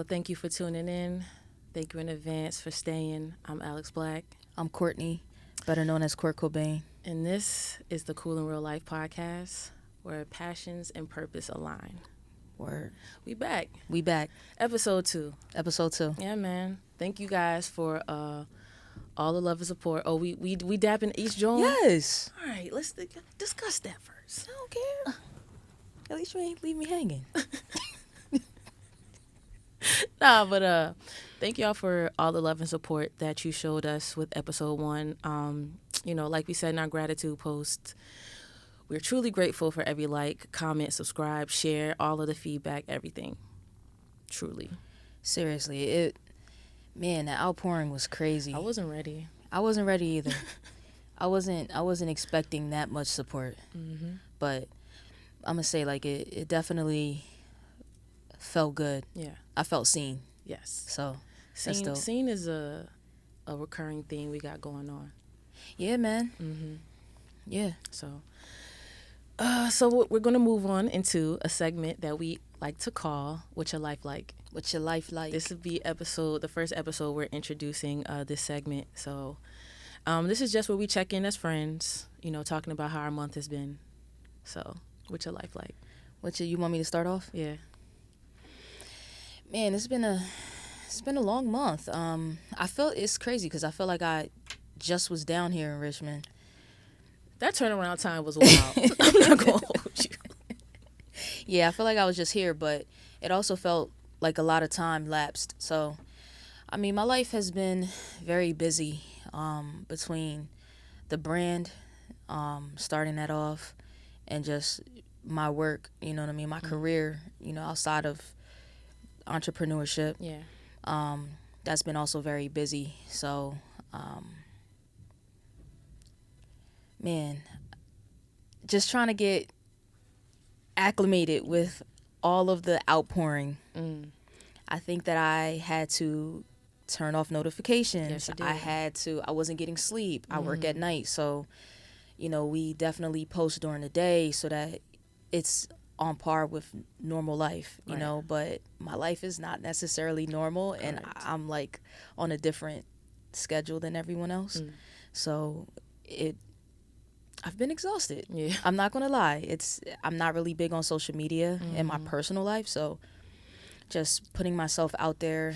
thank you for tuning in. Thank you in advance for staying. I'm Alex Black. I'm Courtney, better known as Kurt Cobain. And this is the Cool and Real Life podcast where passions and purpose align. Word. We back. We back. Episode 2. Episode 2. Yeah, man. Thank you guys for all the love and support. Oh, we dapping each joint? Yes. All right, let's discuss that first. I don't care. At least you ain't leave me hanging. Nah, but thank y'all for all the love and support that you showed us with episode 1. Like we said in our gratitude post, we're truly grateful for every like, comment, subscribe, share, all of the feedback, everything. Truly. Seriously, the outpouring was crazy. I wasn't ready. I wasn't ready either. I wasn't expecting that much support. Mm-hmm. But I'm gonna say, like, it definitely felt good. Yeah. I felt seen. Yes. So that's dope. Seen is a recurring theme we got going on. Yeah, man. Mm-hmm. Yeah. So we're going to move on into a segment that we like to call What's Your Life Like? What's your life like? This would be the first episode we're introducing this segment. So this is just where we check in as friends, talking about how our month has been. So what's your life like? You want me to start off? Yeah. Man, it's been a long month. I feel it's crazy because I feel like I just was down here in Richmond. That turnaround time was wild. I'm not gonna hold you. Yeah, I feel like I was just here, but it also felt like a lot of time lapsed. So, I mean, my life has been very busy between the brand, starting that off, and just my work, you know what I mean, my career, outside of entrepreneurship. Yeah. That's been also very busy. So, just trying to get acclimated with all of the outpouring. I think that I had to turn off notifications. Yes, you did. I wasn't getting sleep. I work at night. So, we definitely post during the day so that it's on par with normal life, Right. but my life is not necessarily normal. Correct. And I'm like on a different schedule than everyone else. So I've been exhausted. Yeah. I'm not going to lie. I'm not really big on social media in my personal life. So just putting myself out there,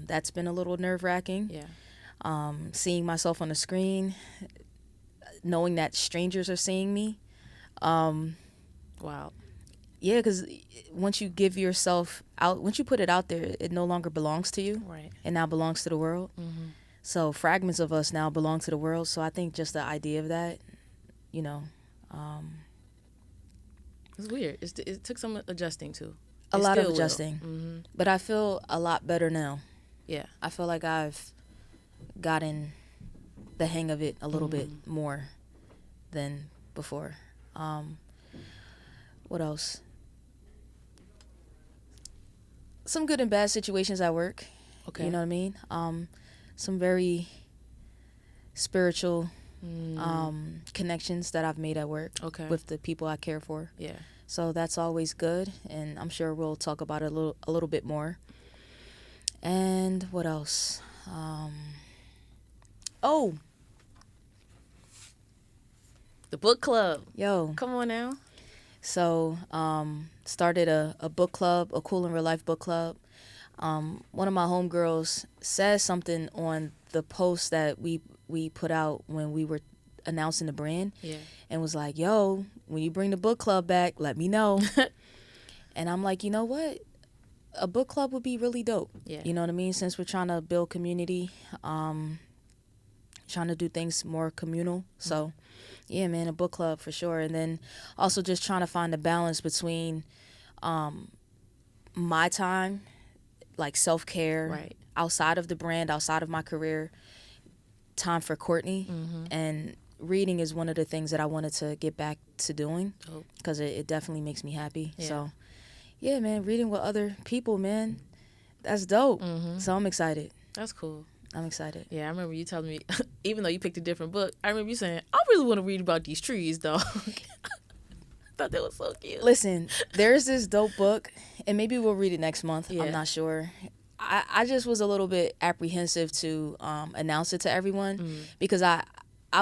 that's been a little nerve-wracking. Yeah. Seeing myself on the screen, knowing that strangers are seeing me. Wow. Yeah, because once you give yourself out, once you put it out there, it no longer belongs to you. Right. It now belongs to the world. Mm-hmm. So fragments of us now belong to the world. So I think just the idea of that, It's weird. It took some adjusting too. a It lot of still will. adjusting. Mm-hmm. But I feel a lot better now. Yeah. I feel like I've gotten the hang of it a little bit more than before. What else? Some good and bad situations at work. Okay. You know what I mean? Some very spiritual connections that I've made at work Okay. with the people I care for. Yeah. So that's always good, and I'm sure we'll talk about it a little bit more. And what else? The book club. Yo. Come on now. So, started a book club, a Cool and Real Life book club. One of my homegirls said something on the post that we put out when we were announcing the brand. Yeah. And was like, yo, when you bring the book club back, let me know. And I'm like, you know what? A book club would be really dope. Yeah. You know what I mean? Since we're trying to build community, trying to do things more communal. So, yeah, man, a book club for sure. And then also just trying to find a balance between my time, like self-care, Right. outside of the brand, outside of my career, time for Courtney. And reading is one of the things that I wanted to get back to doing because it definitely makes me happy. Yeah. So, yeah, man, reading with other people, man, that's dope. So I'm excited. That's cool. I'm excited. Yeah, I remember you telling me, even though you picked a different book, I remember you saying, I really want to read about these trees, though. thought that was so cute. Listen, there's this dope book, and maybe we'll read it next month. Yeah. I'm not sure. I just was a little bit apprehensive to announce it to everyone because I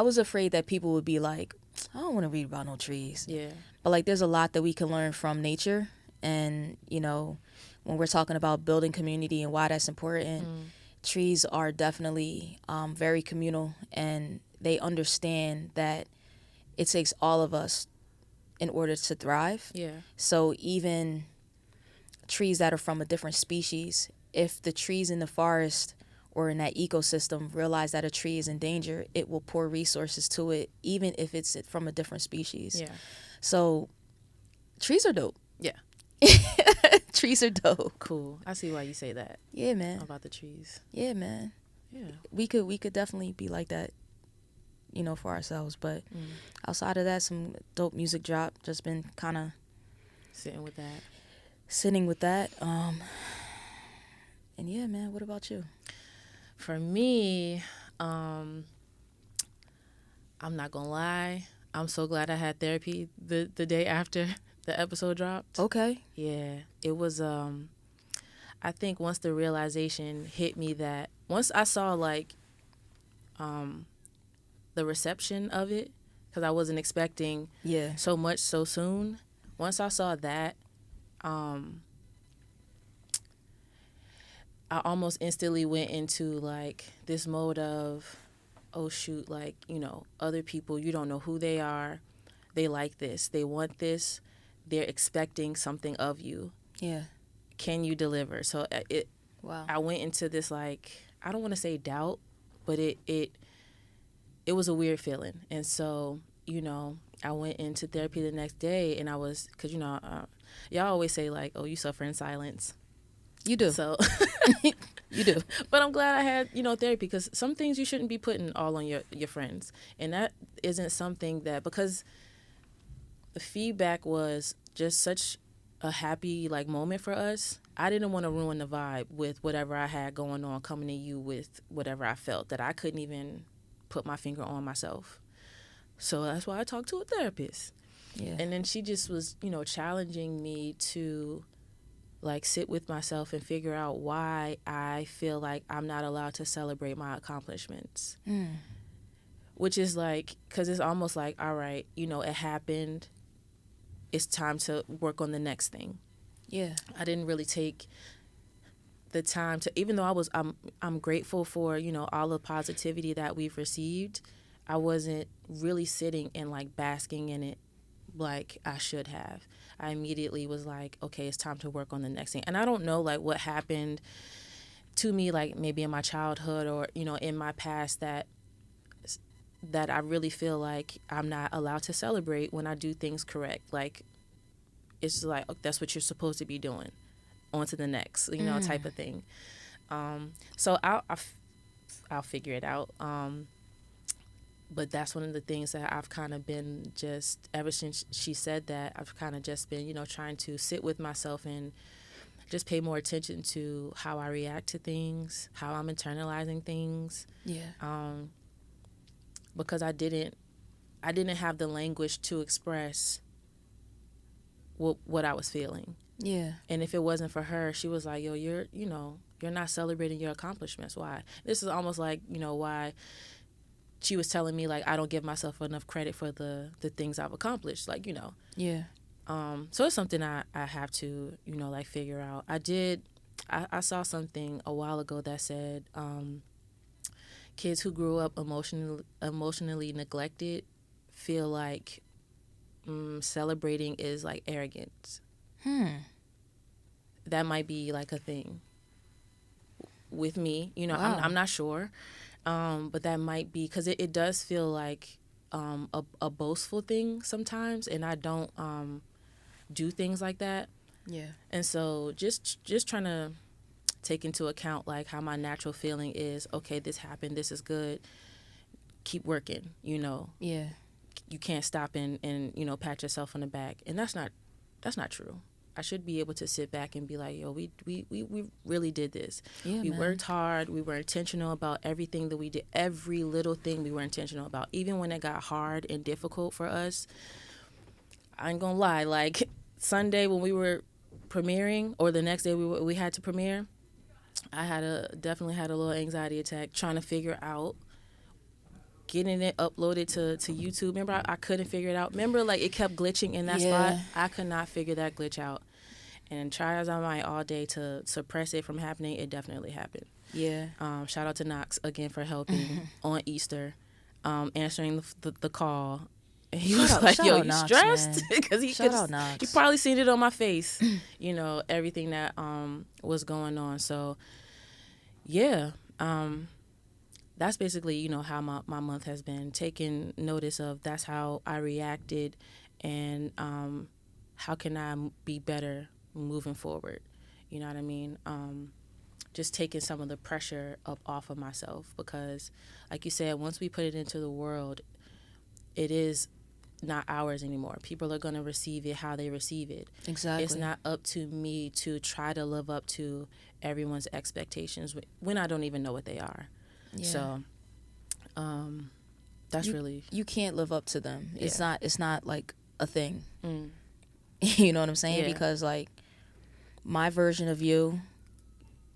was afraid that people would be like, I don't want to read about no trees. Yeah. But like, there's a lot that we can learn from nature, and when we're talking about building community and why that's important, trees are definitely very communal, and they understand that it takes all of us in order to thrive. Yeah. So even trees that are from a different species, if the trees in the forest or in that ecosystem realize that a tree is in danger, it will pour resources to it, even if it's from a different species. Yeah. So trees are dope. Yeah. Trees are dope. Cool. I see why you say that. Yeah, man. About the trees. Yeah, man. Yeah. We could definitely be like that, for ourselves. But outside of that, some dope music drop. Just been kind of sitting with that. And yeah, man. What about you? For me, I'm not gonna lie. I'm so glad I had therapy the day after the episode dropped. Okay. Yeah, it was. I think once the realization hit me that once I saw the reception of it, because I wasn't expecting so much so soon. Once I saw that, I almost instantly went into this mode of, oh shoot, other people, you don't know who they are. They like this. They want this. They're expecting something of you. Yeah. Can you deliver? So Wow. I went into this I don't want to say doubt, but it was a weird feeling. And so, I went into therapy the next day, and I was, because, y'all always say oh, you suffer in silence. You do. So you do. But I'm glad I had, therapy, because some things you shouldn't be putting all on your friends. And that isn't something that, because the feedback was just such a happy moment for us. I didn't want to ruin the vibe with whatever I had going on, coming to you with whatever I felt that I couldn't even put my finger on myself. So that's why I talked to a therapist. Yeah. And then she just was, challenging me to sit with myself and figure out why I feel like I'm not allowed to celebrate my accomplishments. Which is because it's almost all right, it happened. It's time to work on the next thing. Yeah. I didn't really take the time to, even though I'm grateful for, all the positivity that we've received, I wasn't really sitting and basking in it like I should have. I immediately was okay, it's time to work on the next thing. And I don't know what happened to me maybe in my childhood or, in my past that I really feel like I'm not allowed to celebrate when I do things correct. It's oh, that's what you're supposed to be doing. On to the next, type of thing. So I'll figure it out. But that's one of the things that I've kind of been just, ever since she said that, I've kind of just been, trying to sit with myself and just pay more attention to how I react to things, how I'm internalizing things. Yeah. Because I didn't have the language to express what I was feeling. Yeah. And if it wasn't for her, she was like, yo, you're not celebrating your accomplishments. Why? This is almost why she was telling me I don't give myself enough credit for the things I've accomplished. Yeah. So it's something I have to, figure out. I saw something a while ago that said, kids who grew up emotionally neglected feel like celebrating is arrogance. That might be a thing with me. Wow. I'm not sure. But that might be, because it does feel like a boastful thing sometimes, and I don't do things like that. Yeah. And so just trying to take into account how my natural feeling is, okay, this happened, this is good, keep working. Yeah. You can't stop and pat yourself on the back, and that's not true. I should be able to sit back and be like, yo, we really did this. Yeah, we man. worked hard. We were intentional about everything that we did. Every little thing we were intentional about. Even when it got hard and difficult for us, I ain't gonna lie, like Sunday when we were premiering, or the next day we had to premiere, I definitely had a little anxiety attack trying to figure out getting it uploaded to YouTube. Remember, I couldn't figure it out. Remember, like, it kept glitching in that spot. I could not figure that glitch out. And try as I might all day to suppress it from happening, it definitely happened. Yeah. Shout out to Knox again for helping on Easter, answering the call. And he was like, "Yo, you Knox, stressed?" Because he probably seen it on my face, you know, everything that was going on. So, yeah, that's basically, you know, how my month has been. Taking notice of that's how I reacted, and how can I be better moving forward. You know what I mean? Just taking some of the pressure up off of myself, because like you said, once we put it into the world, it is not ours anymore. People are going to receive it how they receive it. Exactly. It's not up to me to try to live up to everyone's expectations when I don't even know what they are. Yeah. So that's really, you can't live up to them. Yeah. It's not like a thing. You know what I'm saying? Yeah. Because like my version of you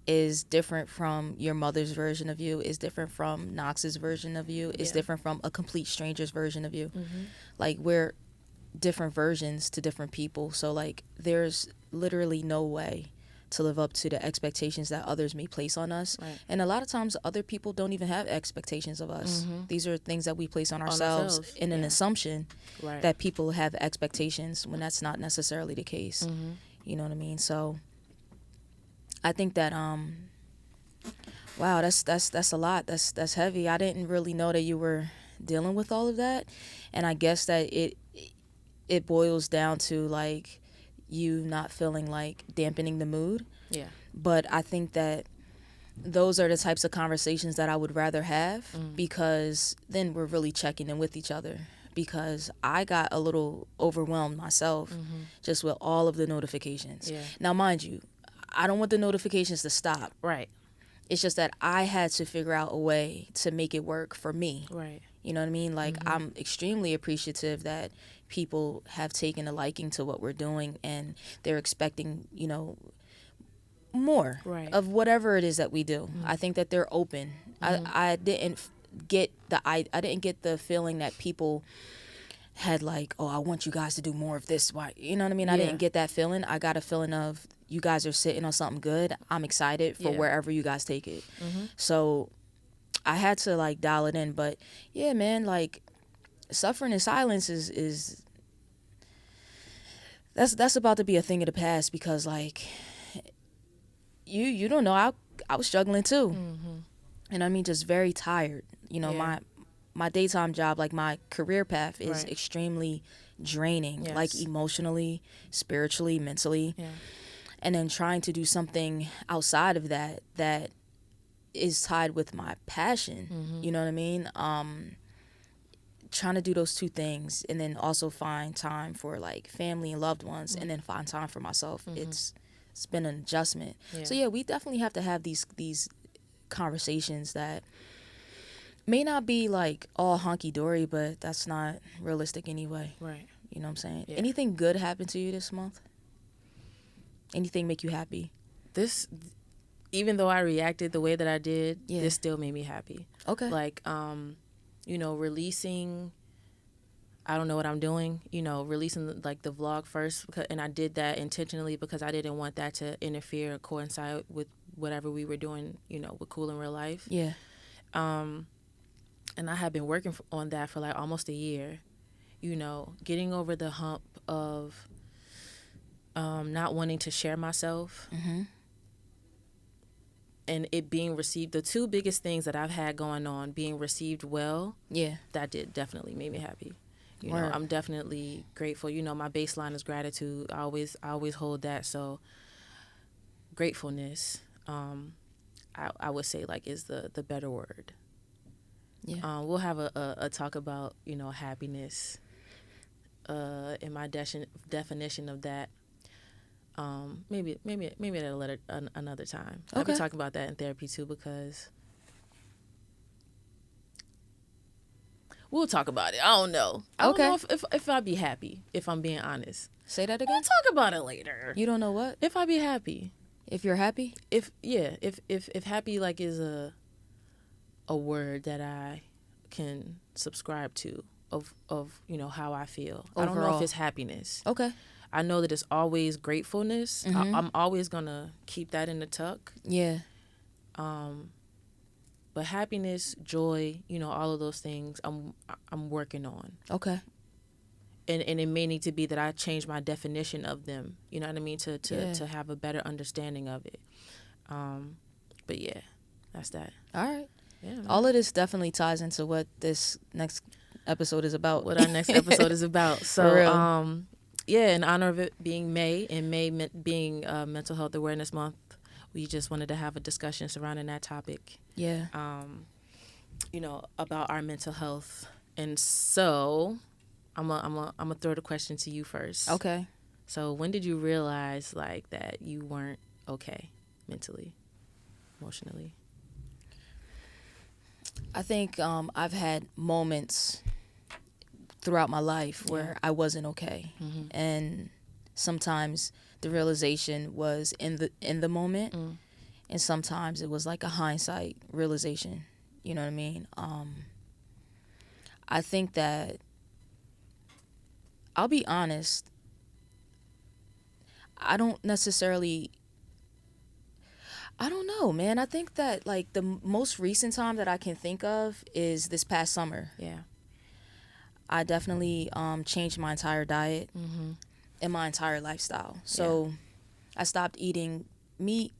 is different from your mother's version of you, is different from Knox's version of you, is different from a complete stranger's version of you. Like, we're different versions to different people. So like there's literally no way to live up to the expectations that others may place on us. Right. And a lot of times other people don't even have expectations of us. These are things that we place on ourselves in an assumption that people have expectations, when that's not necessarily the case. You know what I mean? So I think that wow, that's a lot. That's heavy. I didn't really know that you were dealing with all of that. And I guess that it boils down to like you not feeling like dampening the mood. Yeah. But I think that those are the types of conversations that I would rather have, because then we're really checking in with each other. Because I got a little overwhelmed myself just with all of the notifications. Yeah. Now, mind you, I don't want the notifications to stop. Right. It's just that I had to figure out a way to make it work for me. Right. You know what I mean? Like, I'm extremely appreciative that people have taken a liking to what we're doing, and they're expecting, you know, more of whatever it is that we do. I think that they're open. I didn't get the feeling that people had like, oh, I want you guys to do more of this. Why? You know what I mean? Yeah. I didn't get that feeling. I got a feeling of, you guys are sitting on something good. I'm excited for wherever you guys take it. So I had to like dial it in. But yeah, man, like suffering in silence is that's about to be a thing of the past, because like you don't know, I was struggling too. And I mean, just very tired. You know, my daytime job, like my career path is extremely draining, like emotionally, spiritually, mentally. Yeah. And then trying to do something outside of that is tied with my passion. You know what I mean? Trying to do those two things, and then also find time for like family and loved ones, and then find time for myself. It's been an adjustment. Yeah. So yeah, we definitely have to have these conversations that may not be like all honky-dory, but that's not realistic anyway. Right. You know what I'm saying? Yeah. Anything good happen to you this month? Anything make you happy? This, even though I reacted the way that I did, this still made me happy. Okay. Like, you know, releasing, I don't know what I'm doing, you know, releasing like the vlog first, and I did that intentionally because I didn't want that to interfere or coincide with whatever we were doing, you know, with Cool in Real Life. Yeah. And I had been working on that for like almost a year, you know, getting over the hump of not wanting to share myself. And it being received, the two biggest things that I've had going on, being received well, that did definitely make me happy. You know, I'm definitely grateful. You know, my baseline is gratitude. I always hold that. So gratefulness, I would say like is the better word. Yeah. We'll have a talk about, you know, happiness, in my definition of that. Maybe at another time. Okay. I'll be talking about that in therapy too, because We'll talk about it. I don't know. I don't Okay. know if I'd be happy, if I'm being honest. Say that We'll again. talk about it later. You don't know what? If I'd be happy. If you're happy? If happy like is a word that I can subscribe to of how I feel. Overall. I don't know if it's happiness. Okay. I know that it's always gratefulness. Mm-hmm. I'm always gonna keep that in the tuck. Yeah. But happiness, joy, all of those things, I'm working on. Okay. And it may need to be that I change my definition of them. You know what I mean? To have a better understanding of it. But yeah, that's that. All right. Yeah. Man. All of this definitely ties into what this next episode is about. What our next episode is about. So, For real. Yeah, in honor of it being May and May being Mental Health Awareness Month, we just wanted to have a discussion surrounding that topic. Yeah. About our mental health. And so, I'm gonna throw the question to you first. Okay. So, when did you realize like that you weren't okay mentally, emotionally? I think I've had moments throughout my life where I wasn't okay, and sometimes the realization was in the moment, and sometimes it was like a hindsight realization. You know what I mean? I think that, I'll be honest, I don't know, man. I think that like the most recent time that I can think of is this past summer. Yeah. I definitely changed my entire diet and my entire lifestyle. So I stopped eating meat.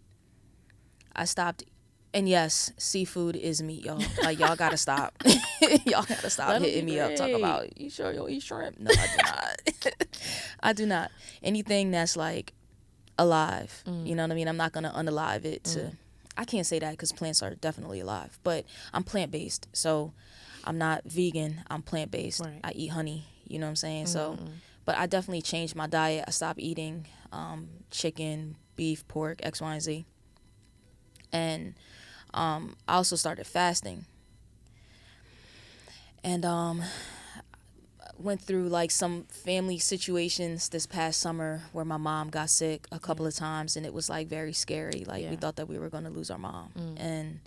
And yes, seafood is meat, y'all. Like, y'all gotta stop. Y'all gotta stop That'll hitting be me up talking great. about, you sure you'll eat shrimp? No, I do not. I do not. Anything that's like alive, you know what I mean? I'm not gonna unalive it to, I can't say that because plants are definitely alive, but I'm plant-based. So I'm not vegan, I'm plant-based. Right. I eat honey, you know what I'm saying? So, but I definitely changed my diet. I stopped eating chicken, beef, pork, X, Y, and Z. And I also started fasting. And went through like some family situations this past summer where my mom got sick a couple of times, and it was like very scary. Like we thought that we were going to lose our mom. And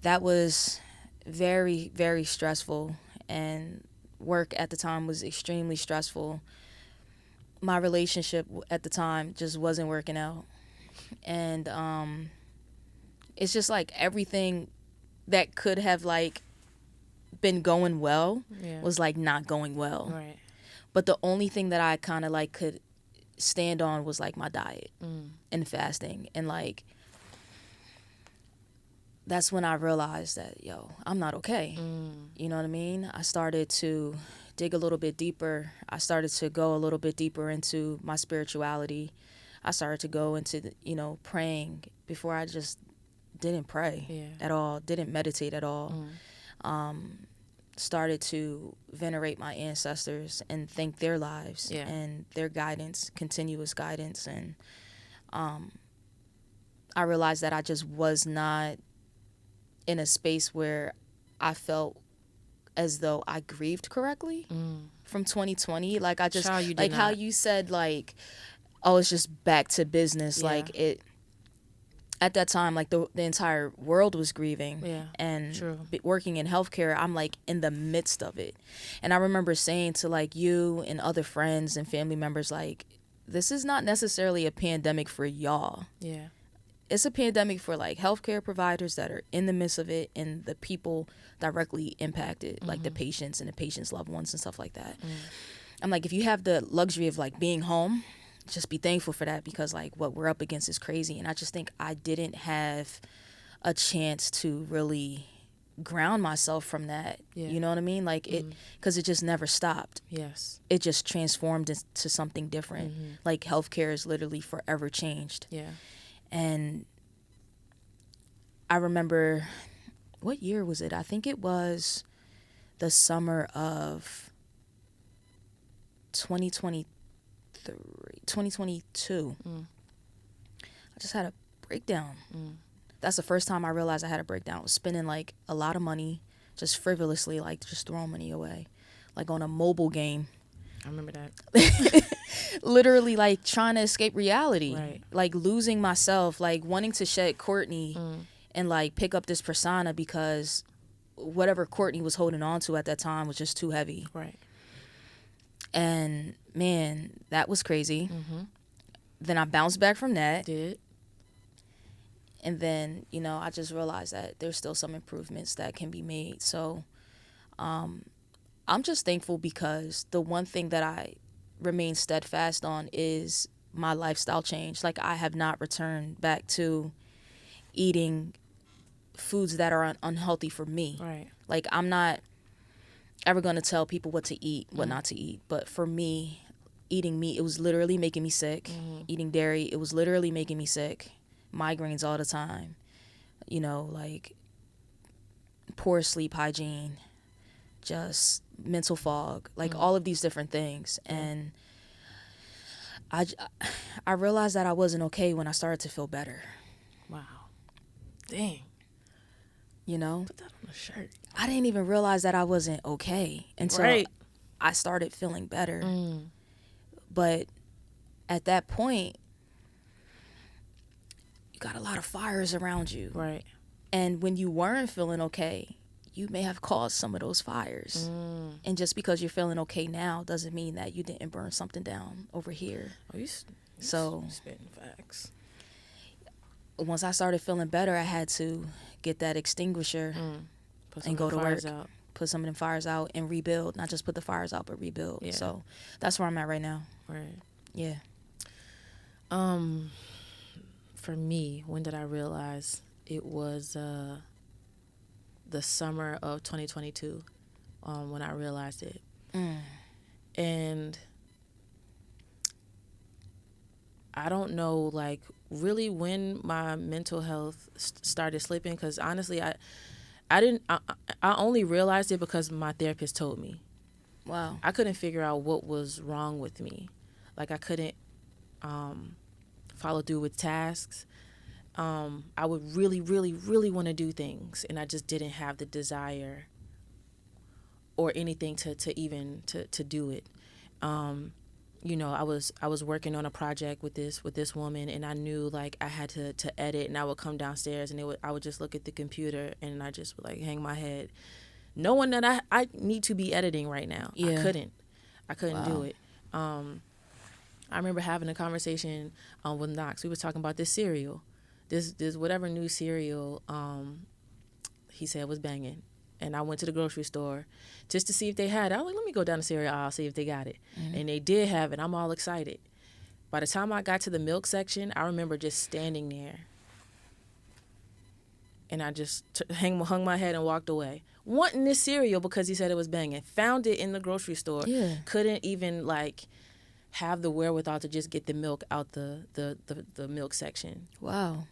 that was very, very stressful, and work at the time was extremely stressful. My relationship at the time just wasn't working out. And it's just like everything that could have like been going well was like not going well. Right. But the only thing that I kind of like could stand on was like my diet and fasting. And like, that's when I realized that, I'm not okay. You know what I mean? I started to dig a little bit deeper. I started to go a little bit deeper into my spirituality. I started to go into, praying. Before, I just didn't pray at all, didn't meditate at all. Started to venerate my ancestors and thank their lives and their guidance, continuous guidance. And I realized that I just was not in a space where I felt as though I grieved correctly from 2020. Like, I just, Child, you did like not. how you said, like, oh, it's just back to business. Yeah. Like, it, at that time, like, the entire world was grieving. Yeah, And true. Working in healthcare, I'm, like, in the midst of it. And I remember saying to, like, you and other friends and family members, like, this is not necessarily a pandemic for y'all. Yeah. It's a pandemic for, like, healthcare providers that are in the midst of it and the people directly impacted, like the patients and the patients' loved ones and stuff like that. I'm like, if you have the luxury of, like, being home, just be thankful for that, because, like, what we're up against is crazy. And I just think I didn't have a chance to really ground myself from that. Yeah. You know what I mean? Like, it, because it just never stopped. Yes. It just transformed into something different. Like, healthcare is literally forever changed. Yeah. And I remember, what year was it? I think it was the summer of 2022. I just had a breakdown. That's the first time I realized I had a breakdown. I was spending like a lot of money just frivolously, like just throwing money away, like on a mobile game. I remember that. Literally, like trying to escape reality, Right. like losing myself, like wanting to shed Courtney Mm. and like pick up this persona because whatever Courtney was holding on to at that time was just too heavy. Right. And man, that was crazy. Mm-hmm. Then I bounced back from that. Did. And then, you know, I just realized that there's still some improvements that can be made. So I'm just thankful because the one thing that I remain steadfast on is my lifestyle change. Like, I have not returned back to eating foods that are unhealthy for me. Right. Like, I'm not ever going to tell people what to eat, what not to eat. But for me, eating meat, it was literally making me sick. Eating dairy, it was literally making me sick. Migraines all the time. You know, like poor sleep hygiene, just mental fog, like all of these different things. And I realized that I wasn't okay when I started to feel better. Wow. Dang. You know? Put that on a shirt. I didn't even realize that I wasn't okay until Right. I started feeling better. Mm. But at that point, you got a lot of fires around you. Right. And when you weren't feeling okay, you may have caused some of those fires. And just because you're feeling okay now doesn't mean that you didn't burn something down over here. Oh, you So spitting facts. once I started feeling better, I had to get that extinguisher Put and go to fires work. out. Put some of them fires out and rebuild. Not just put the fires out, but rebuild. Yeah. So that's where I'm at right now. Right. Yeah. For me, when did I realize? It was the summer of 2022 when I realized it. And I don't know, like, really when my mental health started slipping, because honestly, I only realized it because my therapist told me. Wow. I couldn't figure out what was wrong with me. Like, I couldn't follow through with tasks. I would really, really, really want to do things, and I just didn't have the desire or anything to even do it. You know, I was working on a project with this woman, and I knew, like, I had to edit, and I would come downstairs and I would just look at the computer and I just would, like, hang my head, knowing that I need to be editing right now. Yeah. I couldn't do it. I remember having a conversation with Knox. We were talking about this cereal, this whatever new cereal he said was banging. And I went to the grocery store just to see if they had it. I was like, let me go down the cereal aisle, see if they got it. And they did have it. I'm all excited. By the time I got to the milk section, I remember just standing there. And I just hung my head and walked away. Wanting this cereal because he said it was banging. Found it in the grocery store. Yeah. Couldn't even, like, have the wherewithal to just get the milk out the milk section. Wow.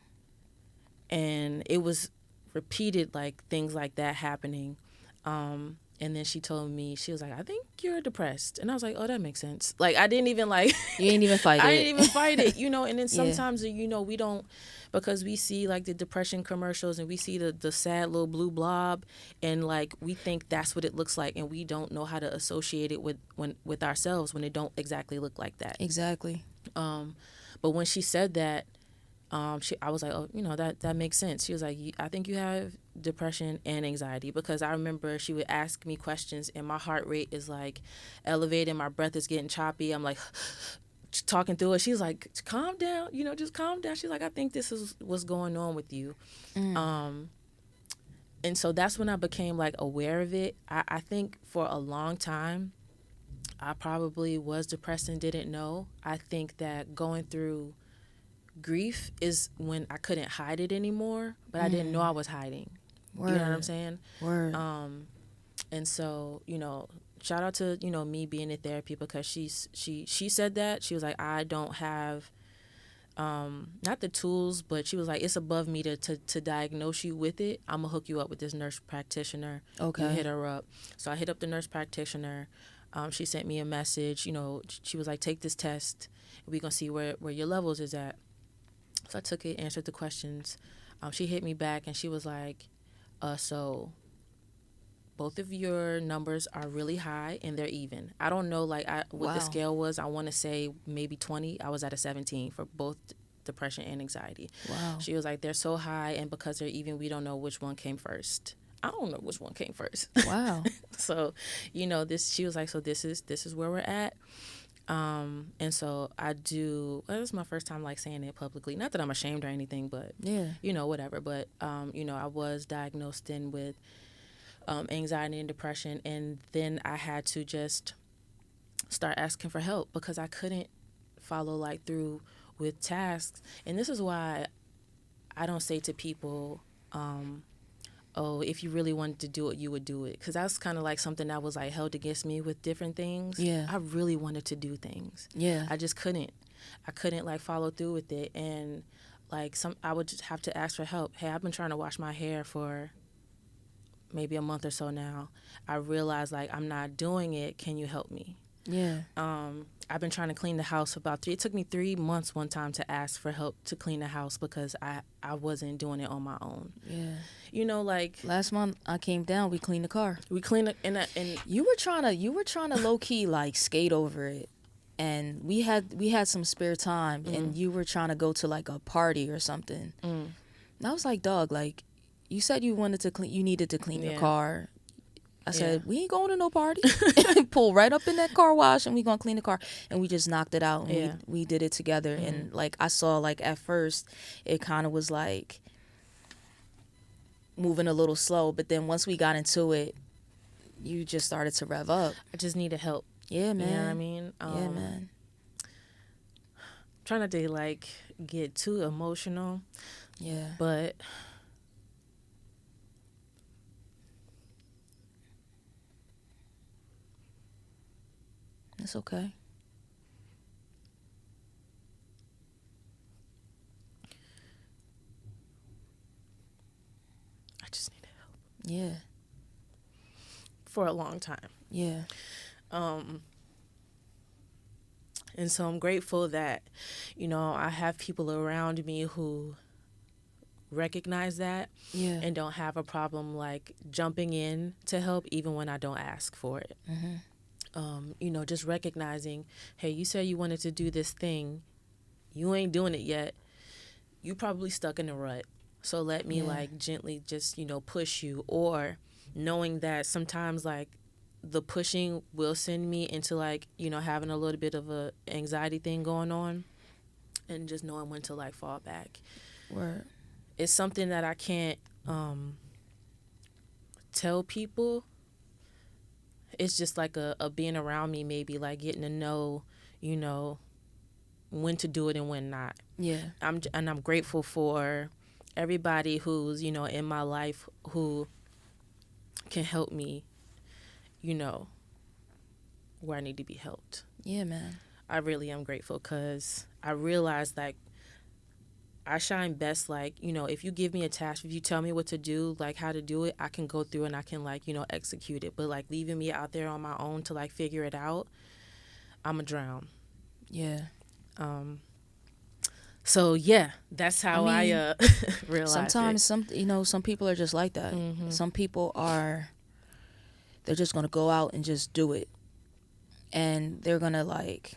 And it was repeated, like, things like that happening. And then she told me, she was like, I think you're depressed. And I was like, oh, that makes sense. Like, I didn't even, like... You didn't even fight it. I didn't even fight it, you know. And then Yeah. sometimes, you know, we don't... Because we see, like, the depression commercials and we see the sad little blue blob, and, like, we think that's what it looks like, and we don't know how to associate it with ourselves when it don't exactly look like that. Exactly. But when she said that, I was like, oh, you know, that makes sense. She was like, I think you have depression and anxiety, because I remember she would ask me questions and my heart rate is, like, elevated, my breath is getting choppy. I'm like talking through it. She's like, calm down, you know, just calm down. She's like, I think this is what's going on with you. And so that's when I became, like, aware of it. I think for a long time I probably was depressed and didn't know. I think that going through grief is when I couldn't hide it anymore, but I didn't know I was hiding. Word. You know what I'm saying? Word. And so, you know, shout out to, you know, me being in therapy, because she said that. She was like, I don't have not the tools, but she was like, it's above me to diagnose you with it. I'm gonna hook you up with this nurse practitioner. Okay. You hit her up. So I hit up the nurse practitioner. She sent me a message. You know, she was like, take this test. We're gonna see where your levels is at. So I took it, answered the questions. She hit me back and she was like, so both of your numbers are really high and they're even. I don't know like what the Wow. scale was. I want to say maybe 20. I was at a 17 for both depression and anxiety. Wow. She was like, they're so high, and because they're even, we don't know which one came first. I don't know which one came first. Wow. So, you know, she was like, so this is where we're at. And so I do, well, this is my first time like saying it publicly. Not that I'm ashamed or anything, but Yeah. you know, whatever. But, you know, I was diagnosed then with anxiety and depression. And then I had to just start asking for help because I couldn't follow like through with tasks. And this is why I don't say to people, oh, if you really wanted to do it, you would do it. Because that's kind of like something that was like held against me with different things. Yeah. I really wanted to do things. Yeah. I just couldn't. I couldn't like follow through with it. And like I would just have to ask for help. Hey, I've been trying to wash my hair for maybe a month or so now. I realized like I'm not doing it. Can you help me? Yeah. I've been trying to clean the house it took me 3 months one time to ask for help to clean the house because I wasn't doing it on my own. Yeah. You know, like Last month I came down, we cleaned the car. we cleaned it and You were trying to low key like skate over it. And we had some spare time and you were trying to go to like a party or something. And I was like, dog, like you said you needed to clean your car. I said, we ain't going to no party. Pull right up in that car wash and we gonna clean the car. And we just knocked it out and we did it together. And like I saw like at first it kind of was like moving a little slow, but then once we got into it, you just started to rev up. I just needed help. Yeah, man. You know what I mean? Yeah, man. Trying not to like get too emotional. Yeah. But It's okay. I just needed help Yeah. for a long time. Yeah. And so I'm grateful that, you know, I have people around me who recognize that Yeah. and don't have a problem like jumping in to help even when I don't ask for it. You know, just recognizing, hey, you said you wanted to do this thing. You ain't doing it yet. You probably stuck in a rut. So let me like gently just, you know, push you, or knowing that sometimes like the pushing will send me into like, you know, having a little bit of a anxiety thing going on, and just knowing when to like fall back. Word. It's something that I can't tell people. It's just like a being around me, maybe like getting to know, you know, when to do it and when not. Yeah. I'm grateful for everybody who's, you know, in my life who can help me, you know, where I need to be helped. Yeah, man. I really am grateful because I realized like I shine best like, you know, if you give me a task, if you tell me what to do, like how to do it, I can go through and I can like, you know, execute it. But like leaving me out there on my own to like figure it out, I'm a drown. Yeah. So yeah, that's how I realized sometimes it. some people are just like that. Some people they're just gonna go out and just do it, and they're gonna like,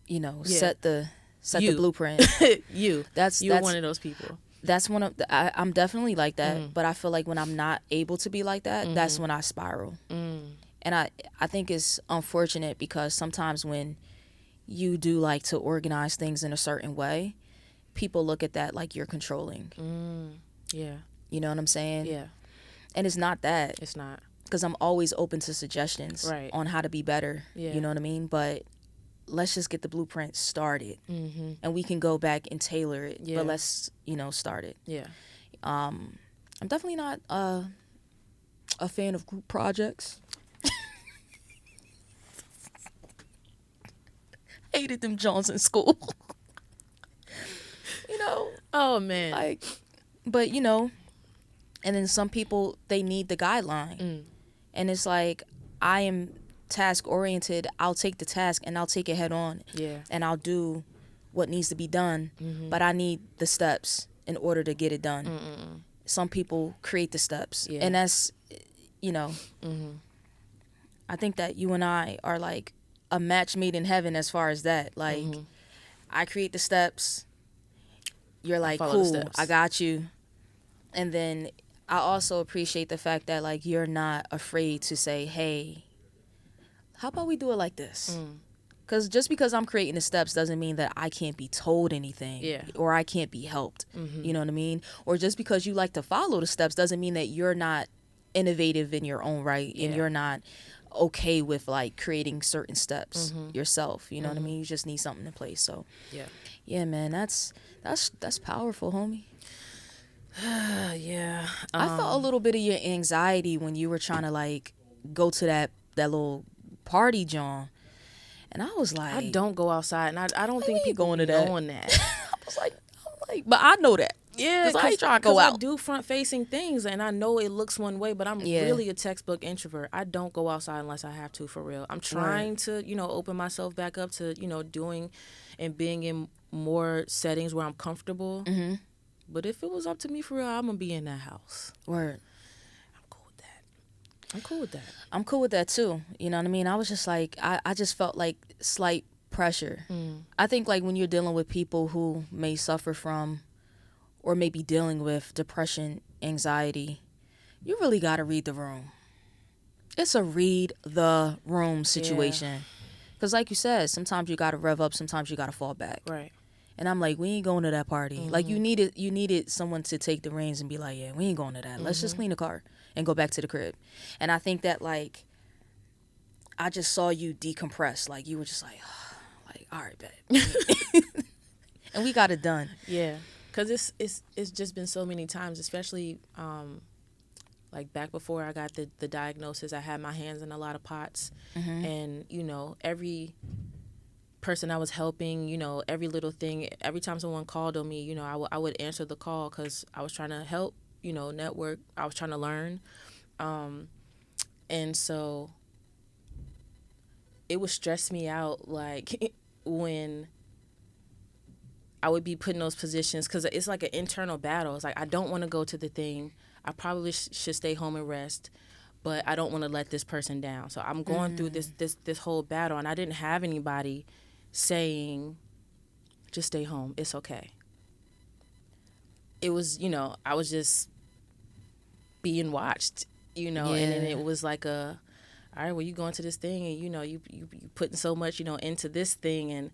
you know, set the blueprint. You're That's one of those people. That's one of I'm definitely like that, but I feel like when I'm not able to be like that, that's when I spiral. And I think it's unfortunate because sometimes when you do like to organize things in a certain way, people look at that like you're controlling. Yeah. You know what I'm saying? Yeah. And it's not that. It's not. Because I'm always open to suggestions on how to be better. Yeah. You know what I mean? But let's just get the blueprint started. And we can go back and tailor it. Yeah. But let's, you know, start it. Yeah. I'm definitely not a fan of group projects. Hated them Jones in school. You know? Oh, man. Like, but, you know, and then some people, they need the guideline. And it's like, I am task oriented. I'll take the task and I'll take it head on. Yeah. And I'll do what needs to be done. But I need the steps in order to get it done. Some people create the steps. Yeah. And that's, you know, Mm-hmm. I think that you and I are like a match made in heaven as far as that. Like, Mm-hmm. I create the steps. You're like, follow the cool, steps. I got you. And then I also appreciate the fact that like you're not afraid to say, hey, how about we do it like this? Because just because I'm creating the steps doesn't mean that I can't be told anything, Yeah. or I can't be helped. Mm-hmm. You know what I mean? Or just because you like to follow the steps doesn't mean that you're not innovative in your own right, and Yeah. you're not okay with like creating certain steps Mm-hmm. yourself. You know what I Mm-hmm. mean? You just need something in place. So Yeah. yeah, man, that's powerful, homie. Yeah. I felt a little bit of your anxiety when you were trying to like go to that little party, John. And I was like, I don't go outside, and I don't think ain't people going be to that. knowing that. I was like, but I know that. Yeah, 'Cause I ain't trying to go I out. do front facing things, and I know it looks one way, but I'm Yeah. really a textbook introvert. I don't go outside unless I have to, for real. I'm trying to, open myself back up to, doing and being in more settings where I'm comfortable. Mm-hmm. But if it was up to me, for real, I'm gonna be in that house. Word. I'm cool with that. I'm cool with that. I'm cool with that too. You know what I mean? I was just like, I just felt like slight pressure. I think like when you're dealing with people who may suffer from or may be dealing with depression, anxiety, you really got to read the room. It's a read the room situation. Because like you said, sometimes you got to rev up, sometimes you got to fall back. Right. And I'm like, we ain't going to that party. Like you needed someone to take the reins and be like, yeah, we ain't going to that. Let's just clean the car and go back to the crib. And I think that like, I just saw you decompress. Like you were just like, all right, bet. And we got it done. Yeah, because it's just been so many times, especially like back before I got the diagnosis. I had my hands in a lot of pots, and every person I was helping, every little thing, every time someone called on me, I would answer the call because I was trying to help, network. I was trying to learn, and so it would stress me out, like when I would be put in those positions, because it's like an internal battle. It's like, I don't want to go to the thing. I probably should stay home and rest, but I don't want to let this person down. So I'm going through this whole battle, and I didn't have anybody saying, just stay home, it's okay. It was, I was just being watched, and then it was like all right, well, you going to this thing, and you putting so much, into this thing, and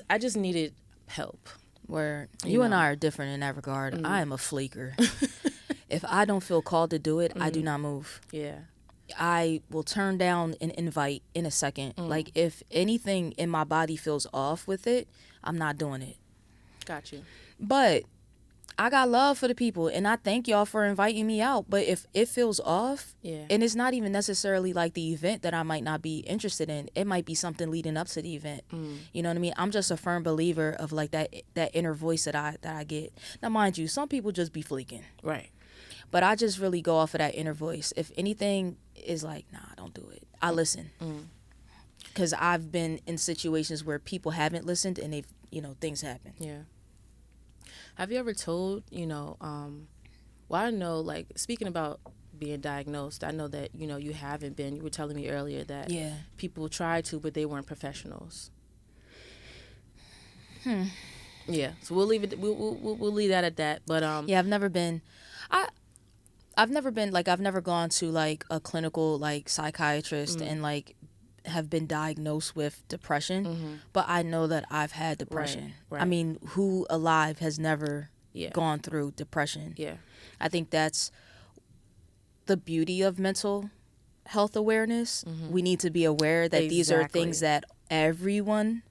I just needed help. Where you and I are different in that regard. I am a flaker. If I don't feel called to do it, I do not move. Yeah. I will turn down an invite in a second. Like if anything in my body feels off with it, I'm not doing it. Got you. But I got love for the people, and I thank y'all for inviting me out. But if it feels off, and it's not even necessarily like the event that I might not be interested in, it might be something leading up to the event. You know what I mean? I'm just a firm believer of like that inner voice that I get. Now, mind you, some people just be fleeking. Right. But I just really go off of that inner voice. If anything is like, nah, don't do it, I listen. Because I've been in situations where people haven't listened, and they've, things happen. Yeah. Have you ever told, well, I know, like, speaking about being diagnosed, I know that, you haven't been. You were telling me earlier that people tried to, but they weren't professionals. Yeah. So we'll leave it. We'll leave that at that. But yeah, I've never been. I've never been like I've never gone to like a clinical like psychiatrist and like have been diagnosed with depression, but I know that I've had depression. Right. I mean, who alive has never Yeah. gone through depression? Yeah. I think that's the beauty of mental health awareness. We need to be aware that these are things that everyone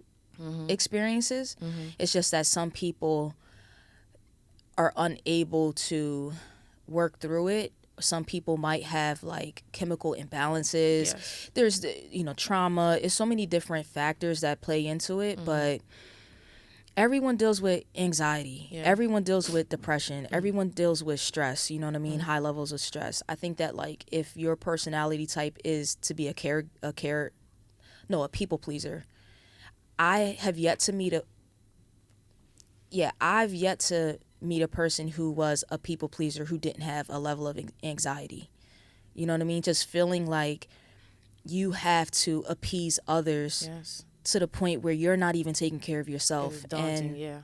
experiences. It's just that some people are unable to work through it. Some people might have like chemical imbalances. Yes. There's trauma. It's so many different factors that play into it, but everyone deals with anxiety. Yeah. Everyone deals with depression. Everyone deals with stress. You know what I mean? High levels of stress. I think that like if your personality type is to be a people pleaser, I've yet to meet a person who was a people pleaser who didn't have a level of anxiety. You know what I mean? Just feeling like you have to appease others Yes. to the point where you're not even taking care of It yourself. is daunting, And yeah.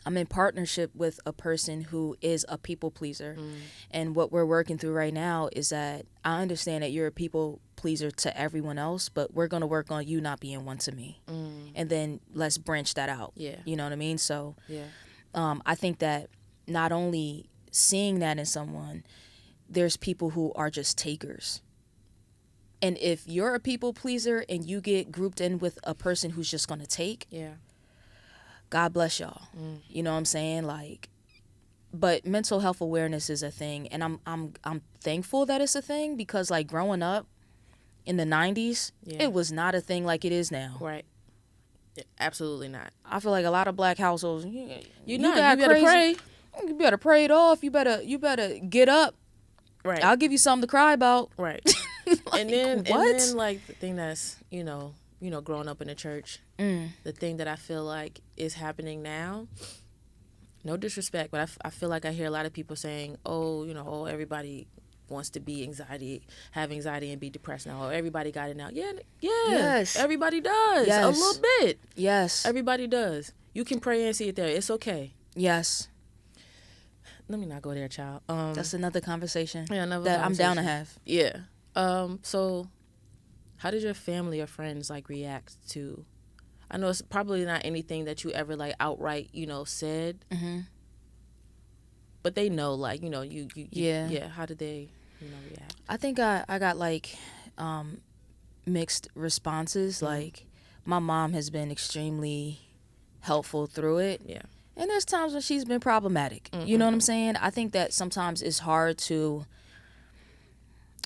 I'm in partnership with a person who is a people pleaser. Mm. And what we're working through right now is that I understand that you're a people pleaser to everyone else, but we're going to work on you not being one to me. Mm. And then let's branch that out. Yeah. You know what I mean? So Yeah. I think that not only seeing that in someone, there's people who are just takers. And if you're a people pleaser and you get grouped in with a person who's just going to take, Yeah. God bless y'all. Mm. You know what I'm saying? Like, but mental health awareness is a thing, and I'm thankful that it's a thing, because like growing up in the 90s, Yeah. it was not a thing like it is now. Right. Yeah, absolutely not. I feel like a lot of black households, you better pray. You better pray it off. You better get up. Right. I'll give you something to cry about. Right. Like, and then what? like the thing that's, growing up in the church, the thing that I feel like is happening now, no disrespect, but I feel like I hear a lot of people saying, oh, everybody wants to have anxiety and be depressed now. Or everybody got it now. Yeah. Yes. Everybody does. Yes. A little bit. Yes. Everybody does. You can pray and see it there. It's okay. Yes. Let me not go there, child. That's another conversation. Yeah, another that conversation. I'm down to have. Yeah. So how did your family or friends like react to, I know it's probably not anything that you ever like outright, said, but they know, like, you Yeah. how did they, react? I think I got like mixed responses. Like, my mom has been extremely helpful through it. Yeah. And there's times when she's been problematic. You know what I'm saying? I think that sometimes it's hard to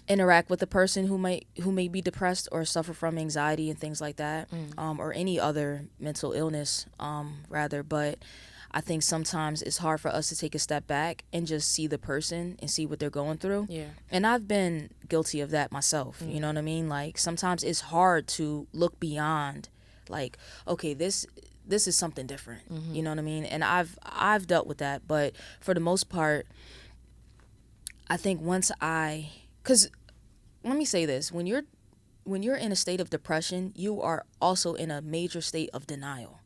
interact with a person who may be depressed or suffer from anxiety and things like that, or any other mental illness, rather. But I think sometimes it's hard for us to take a step back and just see the person and see what they're going through. Yeah. And I've been guilty of that myself. You know what I mean? Like, sometimes it's hard to look beyond, like, okay, this is something different. You know what I mean? And I've dealt with that, but for the most part, I think because let me say this, when you're in a state of depression, you are also in a major state of denial.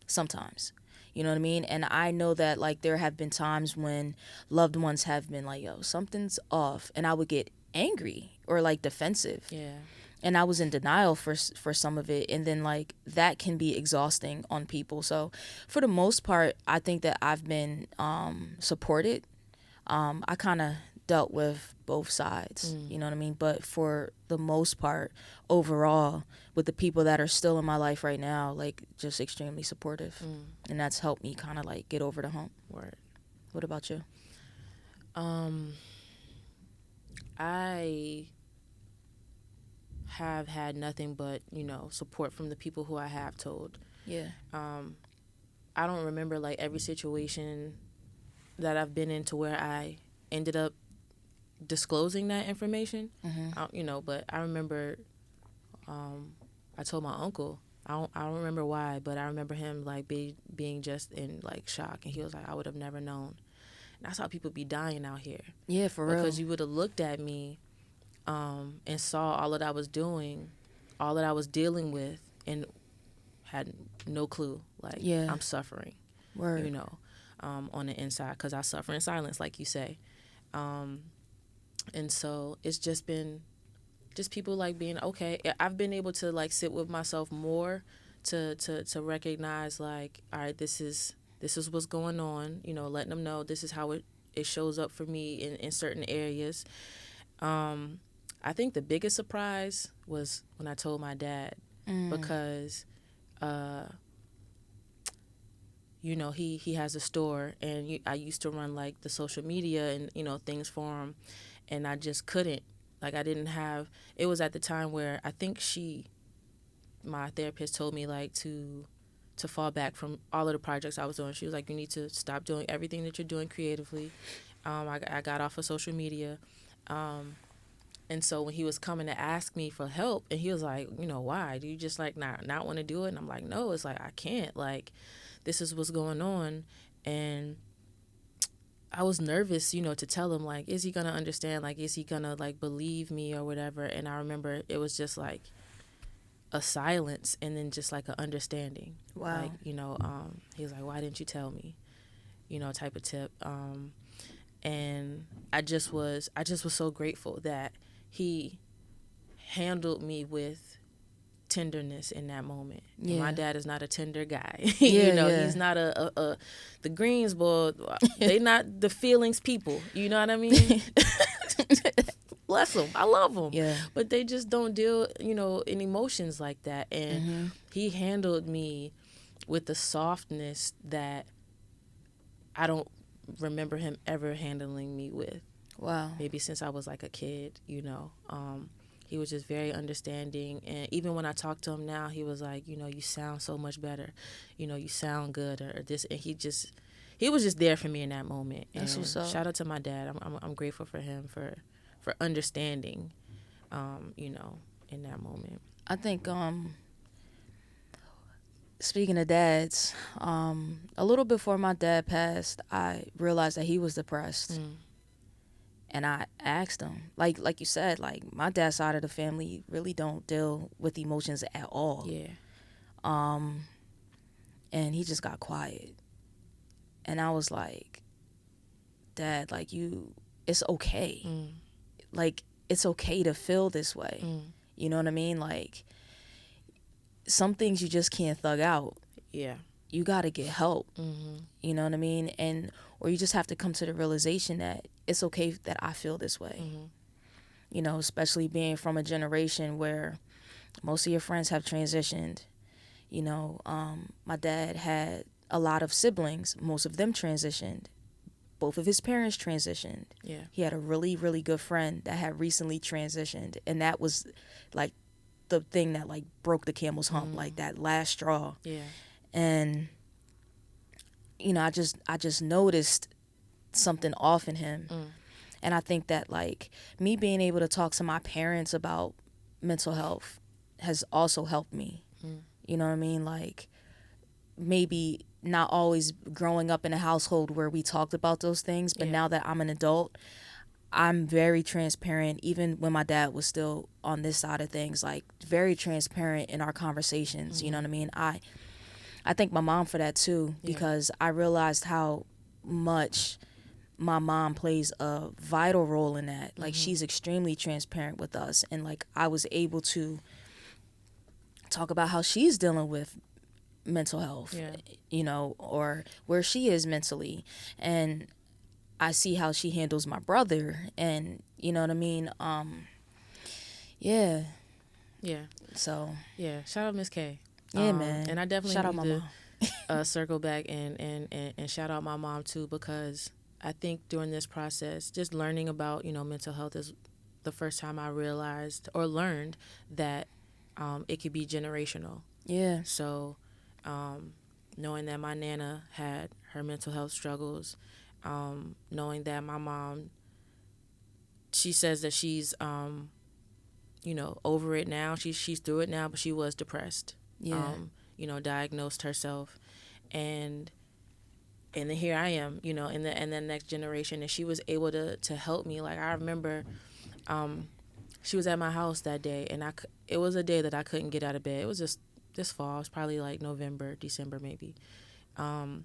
Sometimes. You know what I mean? And I know that, like, there have been times when loved ones have been like, yo, something's off, and I would get angry or like defensive. Yeah. And I was in denial for some of it, and then like that can be exhausting on people. So for the most part, I think that I've been supported. I kind of dealt with both sides, you know what I mean? But for the most part, overall, with the people that are still in my life right now, like, just extremely supportive. And that's helped me kind of like get over the hump. Word. What about you? I have had nothing but, support from the people who I have told. Yeah. I don't remember like every situation that I've been in to where I ended up disclosing that information. But I remember I told my uncle. I don't remember why, but I remember him like being just in like shock, and he was like, I would have never known. And that's how people be dying out here. Yeah, for real. Because you would have looked at me and saw all that I was doing, all that I was dealing with, and had no clue. Like, Yeah. I'm suffering. Word. On the inside, because I suffer in silence, like you say. And so it's just been people like being okay. I've been able to like sit with myself more to recognize, like, all right, this is what's going on, letting them know this is how it shows up for me in certain areas. I think the biggest surprise was when I told my dad, because he has a store, and I used to run like the social media and things for him, and I just couldn't, like, I didn't have, it was at the time where I think my therapist told me like to fall back from all of the projects I was doing. She was like, you need to stop doing everything that you're doing creatively. I got off of social media, and so when he was coming to ask me for help, and he was like, why do you just like not want to do it? And I'm like, no, it's like I can't, like, this is what's going on. And I was nervous, you know, to tell him, like, is he gonna understand? Like, is he gonna like believe me or whatever? And I remember it was just like a silence and then just like an understanding. Wow. Like, you know, he was like, why didn't you tell me? You know, type of tip. And I just was so grateful that he handled me with tenderness in that moment. Yeah. My dad is not a tender guy. Yeah, You know, yeah. he's not the Greensboro, they not the feelings people. You know what I mean? Bless them. I love them. Yeah. But they just don't deal, you know, in emotions like that. And he handled me with the softness that I don't remember him ever handling me with. Wow. Maybe since I was like a kid, you know. He was just very understanding. And even when I talk to him now, he was like, you know, you sound so much better. You know, you sound good or this. And he was just there for me in that moment. That's and what's up. Shout out to my dad. I'm grateful for him for understanding, you know, in that moment. I think speaking of dads, a little before my dad passed, I realized that he was depressed. And I asked him, like you said, like my dad's side of the family really don't deal with emotions at all. Yeah. And he just got quiet. And I was like, Dad, like it's okay. Like, it's okay to feel this way. You know what I mean? Like, some things you just can't thug out. Yeah. You got to get help. You know what I mean? Or you just have to come to the realization that it's okay that I feel this way. You know, especially being from a generation where most of your friends have transitioned. You know, my dad had a lot of siblings. Most of them transitioned. Both of his parents transitioned. Yeah. He had a really, really good friend that had recently transitioned. And that was like the thing that like broke the camel's hump, like that last straw. Yeah. And, you know, I just noticed something off in him. And I think that like me being able to talk to my parents about mental health has also helped me. You know what I mean? Like, maybe not always growing up in a household where we talked about those things, but now that I'm an adult, I'm very transparent. Even when my dad was still on this side of things, like very transparent in our conversations. You know what I mean? I thank my mom for that too, because I realized how much my mom plays a vital role in that. Like, she's extremely transparent with us, and like I was able to talk about how she's dealing with mental health, you know, or where she is mentally, and I see how she handles my brother, and you know what I mean. Yeah. So Yeah. Shout out Miss K. Yeah, man. And I definitely shout out need my to mom. circle back and shout out my mom too, because I think during this process, just learning about, you know, mental health is the first time I realized or learned that it could be generational. Yeah. So knowing that my Nana had her mental health struggles, knowing that my mom, she says that she's, you know, over it now. She's through it now, but she was depressed. Yeah. You know, diagnosed herself, and then here I am, you know, in the next generation, and she was able to help me. Like, I remember, she was at my house that day, and it was a day that I couldn't get out of bed. It was just this fall. It was probably like November, December maybe. And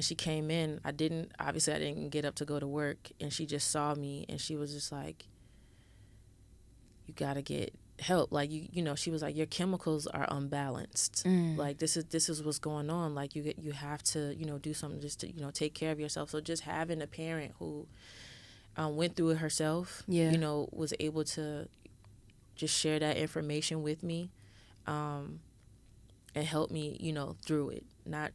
she came in. I didn't get up to go to work, and she just saw me, and she was just like, you gotta get help. Like, you know, she was like, your chemicals are unbalanced. Like, this is what's going on. Like, you have to, you know, do something just to, you know, take care of yourself. So just having a parent who went through it herself, you know, was able to just share that information with me, and help me, you know, through it. Not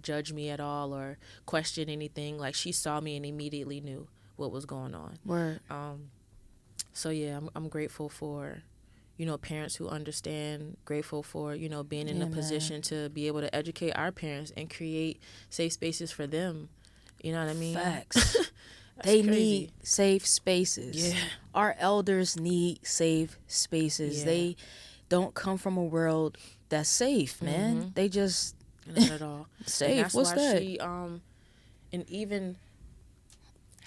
judge me at all or question anything. Like, she saw me and immediately knew what was going on. Word. So yeah, I'm grateful for, you know, parents who understand, grateful for, you know, being in a position to be able to educate our parents and create safe spaces for them. You know what I mean? Facts. They crazy. need safe spaces. Yeah. Our elders need safe spaces. Yeah. They don't come from a world that's safe, man. They just Not at all. safe. And that's What's why that? she and even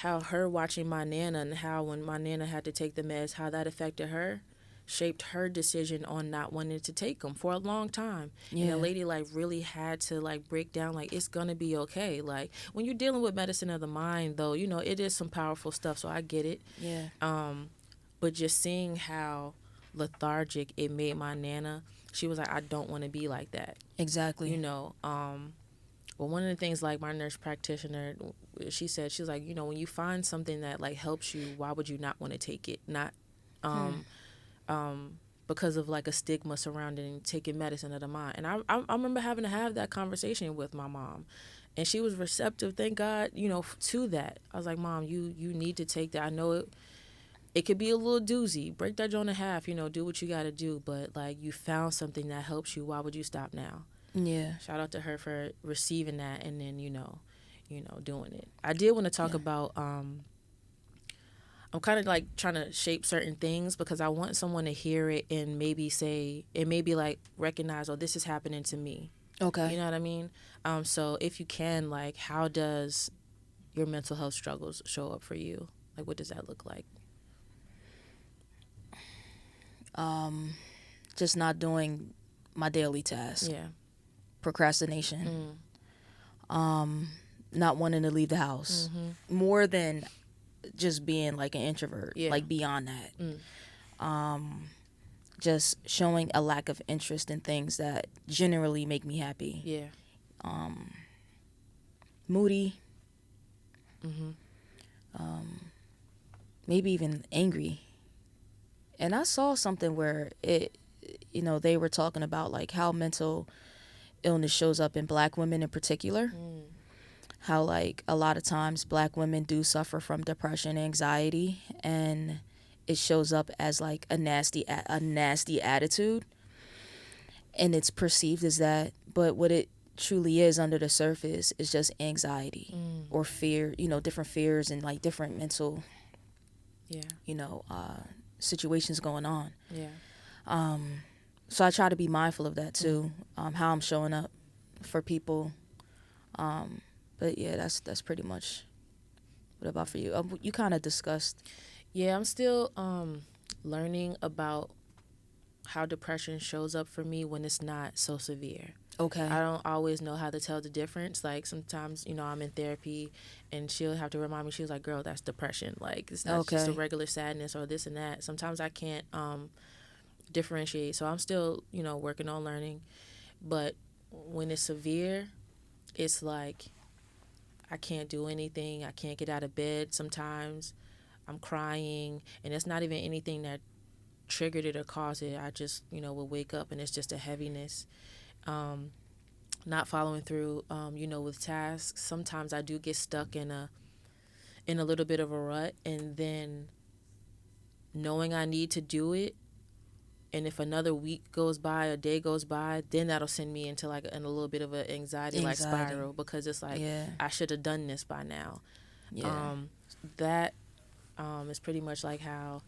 how her watching my nana and how when my nana had to take the meds, how that affected her, shaped her decision on not wanting to take them for a long time. Yeah. And the lady like really had to like break down like it's gonna be okay. Like when you're dealing with medicine of the mind, though, you know it is some powerful stuff. So I get it. Yeah. But just seeing how lethargic it made my nana, she was like, I don't want to be like that. Exactly. You know. Well, one of the things like my nurse practitioner, she said, she was like, you know, when you find something that like helps you, why would you not want to take it? Not because of like a stigma surrounding taking medicine of the mind. And I remember having to have that conversation with my mom, and she was receptive, thank God, you know, to that. I was like, Mom, you need to take that. I know it could be a little doozy. Break that joint in half, you know, do what you got to do. But like you found something that helps you. Why would you stop now? Yeah. Shout out to her for receiving that and then, doing it. I did want to talk about, I'm kind of like trying to shape certain things because I want someone to hear it and maybe like recognize, oh, this is happening to me. Okay. You know what I mean? So if you can, like, how does your mental health struggles show up for you? Like, what does that look like? Just not doing my daily tasks. Yeah. Procrastination. Not wanting to leave the house. More than just being like an introvert. Yeah. Like beyond that. Just showing a lack of interest in things that generally make me happy. Yeah. Moody. Maybe even angry. And I saw something where they were talking about like how mental illness shows up in Black women in particular. How like a lot of times Black women do suffer from depression, anxiety, and it shows up as like a nasty attitude, and it's perceived as that. But what it truly is under the surface is just anxiety or fear. Different fears and like different mental, situations going on. Yeah. So I try to be mindful of that too. How I'm showing up for people. But yeah, that's pretty much. What about for you? You kind of discussed. Yeah, I'm still learning about how depression shows up for me when it's not so severe. Okay. I don't always know how to tell the difference. Like sometimes, I'm in therapy and she'll have to remind me, she was like, girl, that's depression. Like it's not just a regular sadness or this and that. Sometimes I can't differentiate. So I'm still, working on learning. But when it's severe, it's like I can't do anything. I can't get out of bed sometimes. I'm crying. And it's not even anything that triggered it or caused it. I just, will wake up and it's just a heaviness. Not following through, with tasks. Sometimes I do get stuck in a little bit of a rut, and then knowing I need to do it, and if another week goes by, a day goes by, then that'll send me into like in a little bit of an anxiety like spiral, because it's like I should have done this by now. That is pretty much like how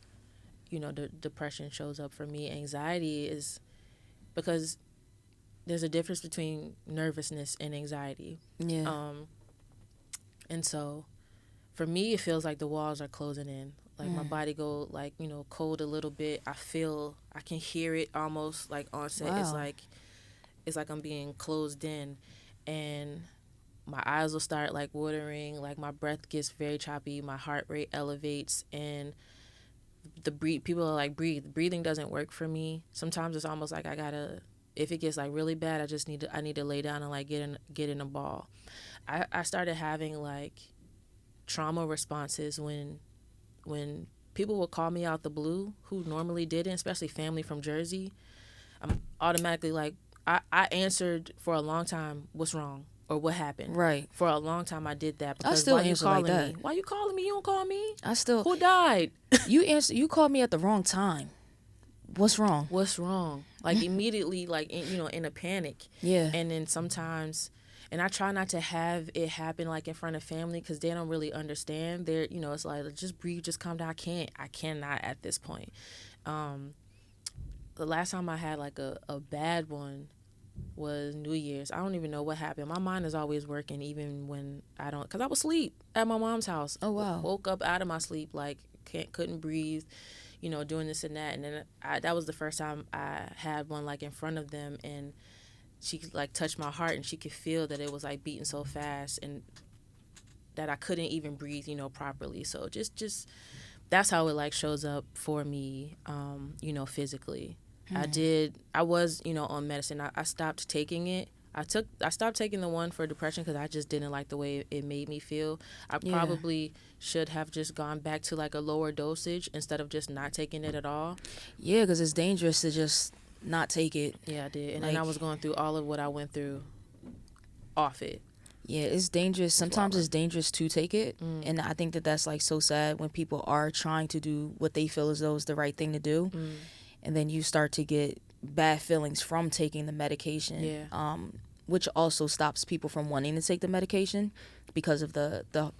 the depression shows up for me. Anxiety is because there's a difference between nervousness and anxiety. And so for me, it feels like the walls are closing in. Like my body go like, cold a little bit. I can hear it almost like on set. Wow. It's like I'm being closed in, and my eyes will start like watering, like my breath gets very choppy, my heart rate elevates, and people are like, breathing doesn't work for me. Sometimes it's almost like if it gets like really bad, I need to lay down and like get in a ball. I started having like trauma responses when people would call me out the blue who normally didn't, especially family from Jersey. I'm automatically like, I answered for a long time, what's wrong or what happened. Right. For a long time I did that because I still why you answer calling like that. me? Why you calling me? You don't call me. Who died? You called me at the wrong time. What's wrong? What's wrong? Like immediately, like in a panic. Yeah. And then sometimes, and I try not to have it happen like in front of family because they don't really understand. They're it's like, just breathe, just calm down. I cannot at this point. The last time I had like a bad one, was New Year's. I don't even know what happened. My mind is always working, even when I don't, because I was asleep at my mom's house. Oh, wow. Woke up out of my sleep, like couldn't breathe, doing this and that. And then that was the first time I had one like in front of them, and she like touched my heart, and she could feel that it was like beating so fast, and that I couldn't even breathe, properly. So just that's how it like shows up for me, physically. I was, on medicine. I stopped taking it. I stopped taking the one for depression because I just didn't like the way it made me feel. I probably should have just gone back to like a lower dosage instead of just not taking it at all. Yeah, because it's dangerous to just not take it. Yeah, I did. And then I was going through all of what I went through off it. Yeah, it's dangerous. Sometimes it's dangerous to take it. And I think that that's like so sad when people are trying to do what they feel as though is the right thing to do. And then you start to get bad feelings from taking the medication, which also stops people from wanting to take the medication because of the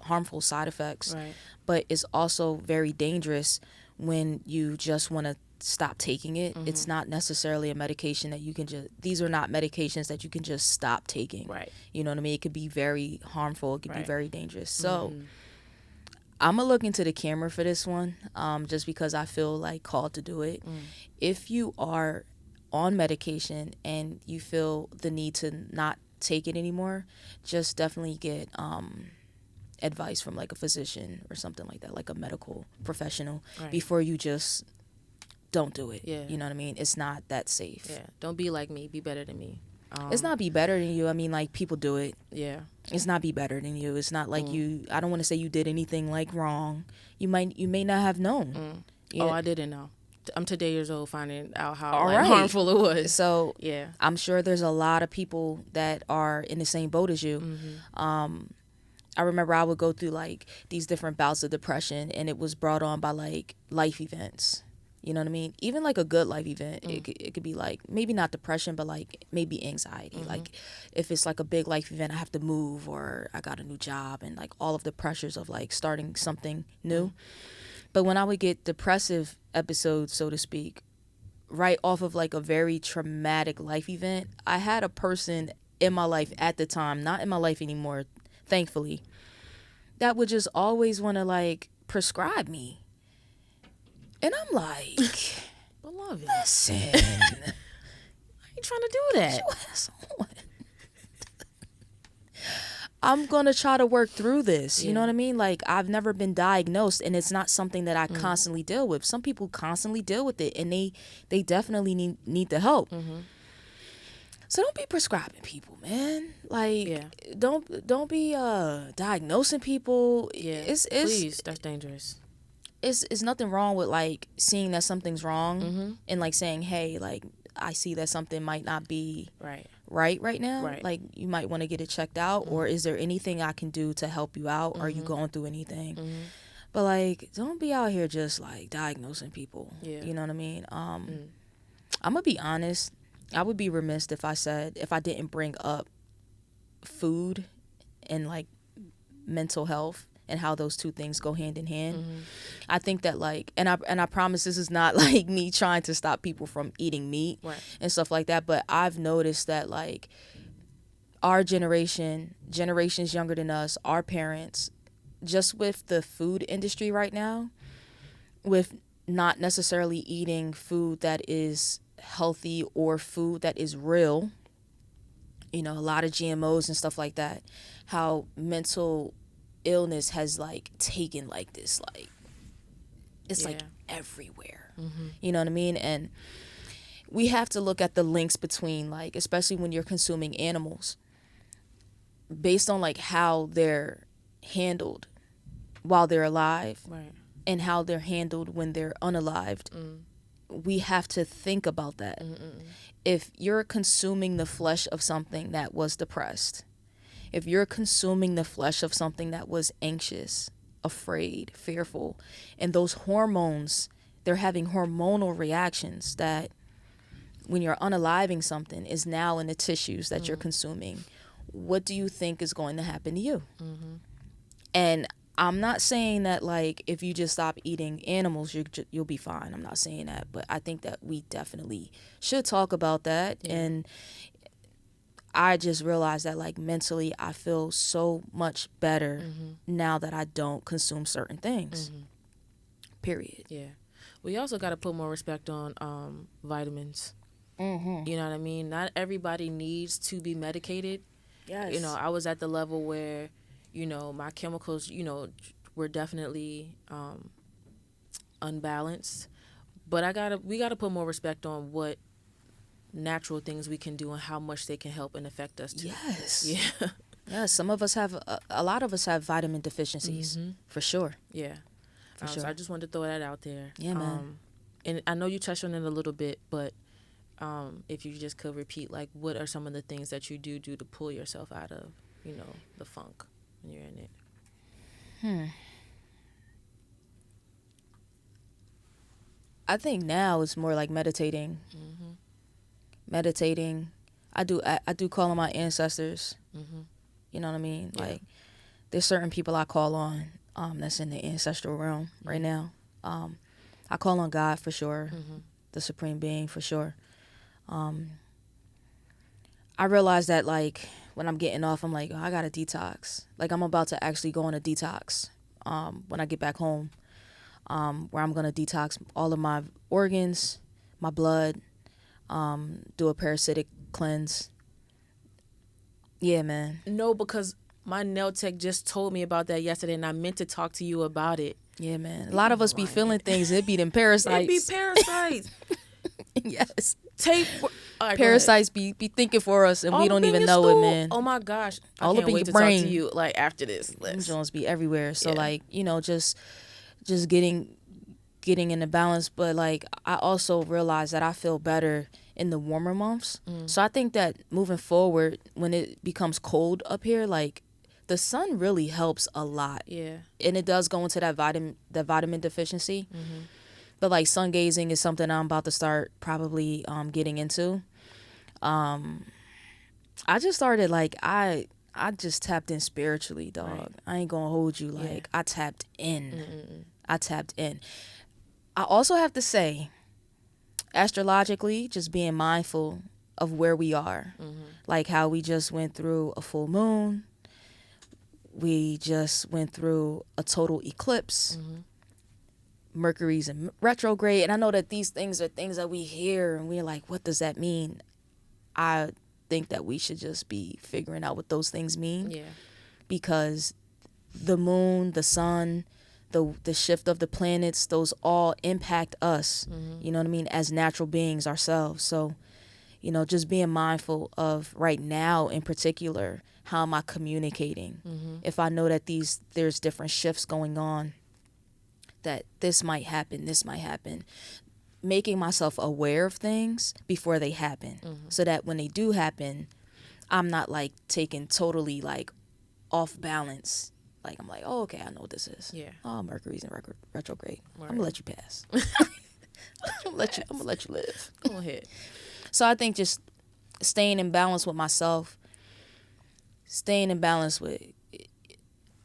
harmful side effects. Right. But it's also very dangerous when you just want to stop taking it. It's not necessarily a medication that you can just, these are not medications that you can just stop taking. Right. You know what I mean? It could be very harmful. It could be very dangerous. So I'm going to look into the camera for this one, just because I feel like called to do it. If you are on medication and you feel the need to not take it anymore, just definitely get advice from like a physician or something like that, like a medical professional, before you just don't do it. Yeah. You know what I mean? It's not that safe. Yeah. Don't be like me. Be better than me. It's not be better than you. I mean, like, people do it. Yeah. It's not be better than you. It's not like you, I don't want to say you did anything like wrong. You may not have known. Oh, I didn't know. I'm today years old finding out how harmful it was. So yeah, I'm sure there's a lot of people that are in the same boat as you. I remember I would go through like these different bouts of depression, and it was brought on by like life events. You know what I mean? Even like a good life event, it could be like maybe not depression, but like maybe anxiety. Like if it's like a big life event, I have to move, or I got a new job, and like all of the pressures of like starting something new. But when I would get depressive episodes, so to speak, right off of like a very traumatic life event, I had a person in my life at the time, not in my life anymore, thankfully, that would just always want to like prescribe me. And I'm like, beloved, listen, why are you trying to do that? I'm going to try to work through this. You know what I mean? Like, I've never been diagnosed, and it's not something that I constantly deal with. Some people constantly deal with it, and they definitely need the help. So don't be prescribing people, man. Like, don't be diagnosing people. Yeah, please, that's dangerous. It's nothing wrong with like seeing that something's wrong and like saying, hey, like, I see that something might not be right now. Right. Like, you might want to get it checked out, or is there anything I can do to help you out? Are you going through anything? But like, don't be out here just like diagnosing people. You know what I mean? I'm gonna be honest. I would be remiss if I didn't bring up food and like mental health and how those two things go hand in hand. I think that like, and I promise this is not like me trying to stop people from eating meat and stuff like that, but I've noticed that like our generations younger than us, our parents, just with the food industry right now, with not necessarily eating food that is healthy or food that is real, a lot of GMOs and stuff like that, how mental illness has like taken like this, like it's like everywhere. You know what I mean? And we have to look at the links between, like, especially when you're consuming animals, based on like how they're handled while they're alive and how they're handled when they're unalived. We have to think about that. If you're consuming the flesh of something that was depressed, if you're consuming the flesh of something that was anxious, afraid, fearful, and those hormones, they're having hormonal reactions that when you're unaliving something is now in the tissues that you're consuming, what do you think is going to happen to you? And I'm not saying that like if you just stop eating animals, you'll be fine. I'm not saying that, but I think that we definitely should talk about that. Yeah. And I just realized that like mentally, I feel so much better now that I don't consume certain things. Period. Yeah. We also got to put more respect on vitamins. You know what I mean? Not everybody needs to be medicated. Yes. You know, I was at the level where, you know, my chemicals, you know, were definitely unbalanced. But we gotta put more respect on what natural things we can do and how much they can help and affect us too. Yes. Yeah. Yeah. Some of us have a lot of us have vitamin deficiencies for sure. Yeah. For sure. So I just wanted to throw that out there. Yeah, man. And I know you touched on it a little bit, but if you just could repeat, like, what are some of the things that you do to pull yourself out of, you know, the funk when you're in it? I think now it's more like meditating. Meditating. I do call on my ancestors. You know what I mean? Yeah. Like, there's certain people I call on that's in the ancestral realm right now. I call on God for sure, the supreme being for sure. I realize that like when I'm getting off, I'm like, oh, I got to detox. Like I'm about to actually go on a detox when I get back home, where I'm going to detox all of my organs, my blood, do a parasitic cleanse. Yeah, man. No, because my nail tech just told me about that yesterday, and I meant to talk to you about it. Yeah, man. A lot of us be feeling things. It be them parasites. It be parasites. Yes. Tape. Right, parasites be thinking for us, and all we don't even know stool. it, man. Oh my gosh! All I can't up in wait your to brain. talk to you like after this. Them Jones be everywhere. So Yeah. like, you know, just getting in the balance. But like, I also realize that I feel better in the warmer months. So I think that moving forward, when it becomes cold up here, like the sun really helps a lot. Yeah. And it does go into that vitamin deficiency. But like sun gazing is something I'm about to start probably getting into. I just started like I just tapped in spiritually, dog. Right. I ain't gonna hold you. Like Yeah. I tapped in. I tapped in. I also have to say, astrologically, just being mindful of where we are. Like how we just went through a full moon. We just went through a total eclipse. Mercury's in retrograde. And I know that these things are things that we hear and we're like, what does that mean? I think that we should just be figuring out what those things mean. Yeah. Because the moon, the sun, the shift of the planets, those all impact us, you know what I mean, as natural beings ourselves. So, you know, just being mindful of right now in particular, how am I communicating? If I know that there's different shifts going on, that this might happen, making myself aware of things before they happen, so that when they do happen, I'm not like taken totally like off balance. Like I'm like, oh, okay, I know what this is. Yeah. Oh, Mercury's in retrograde. Word. I'm gonna let you pass. I'm gonna let you live. Go ahead. So I think just staying in balance with myself, staying in balance with.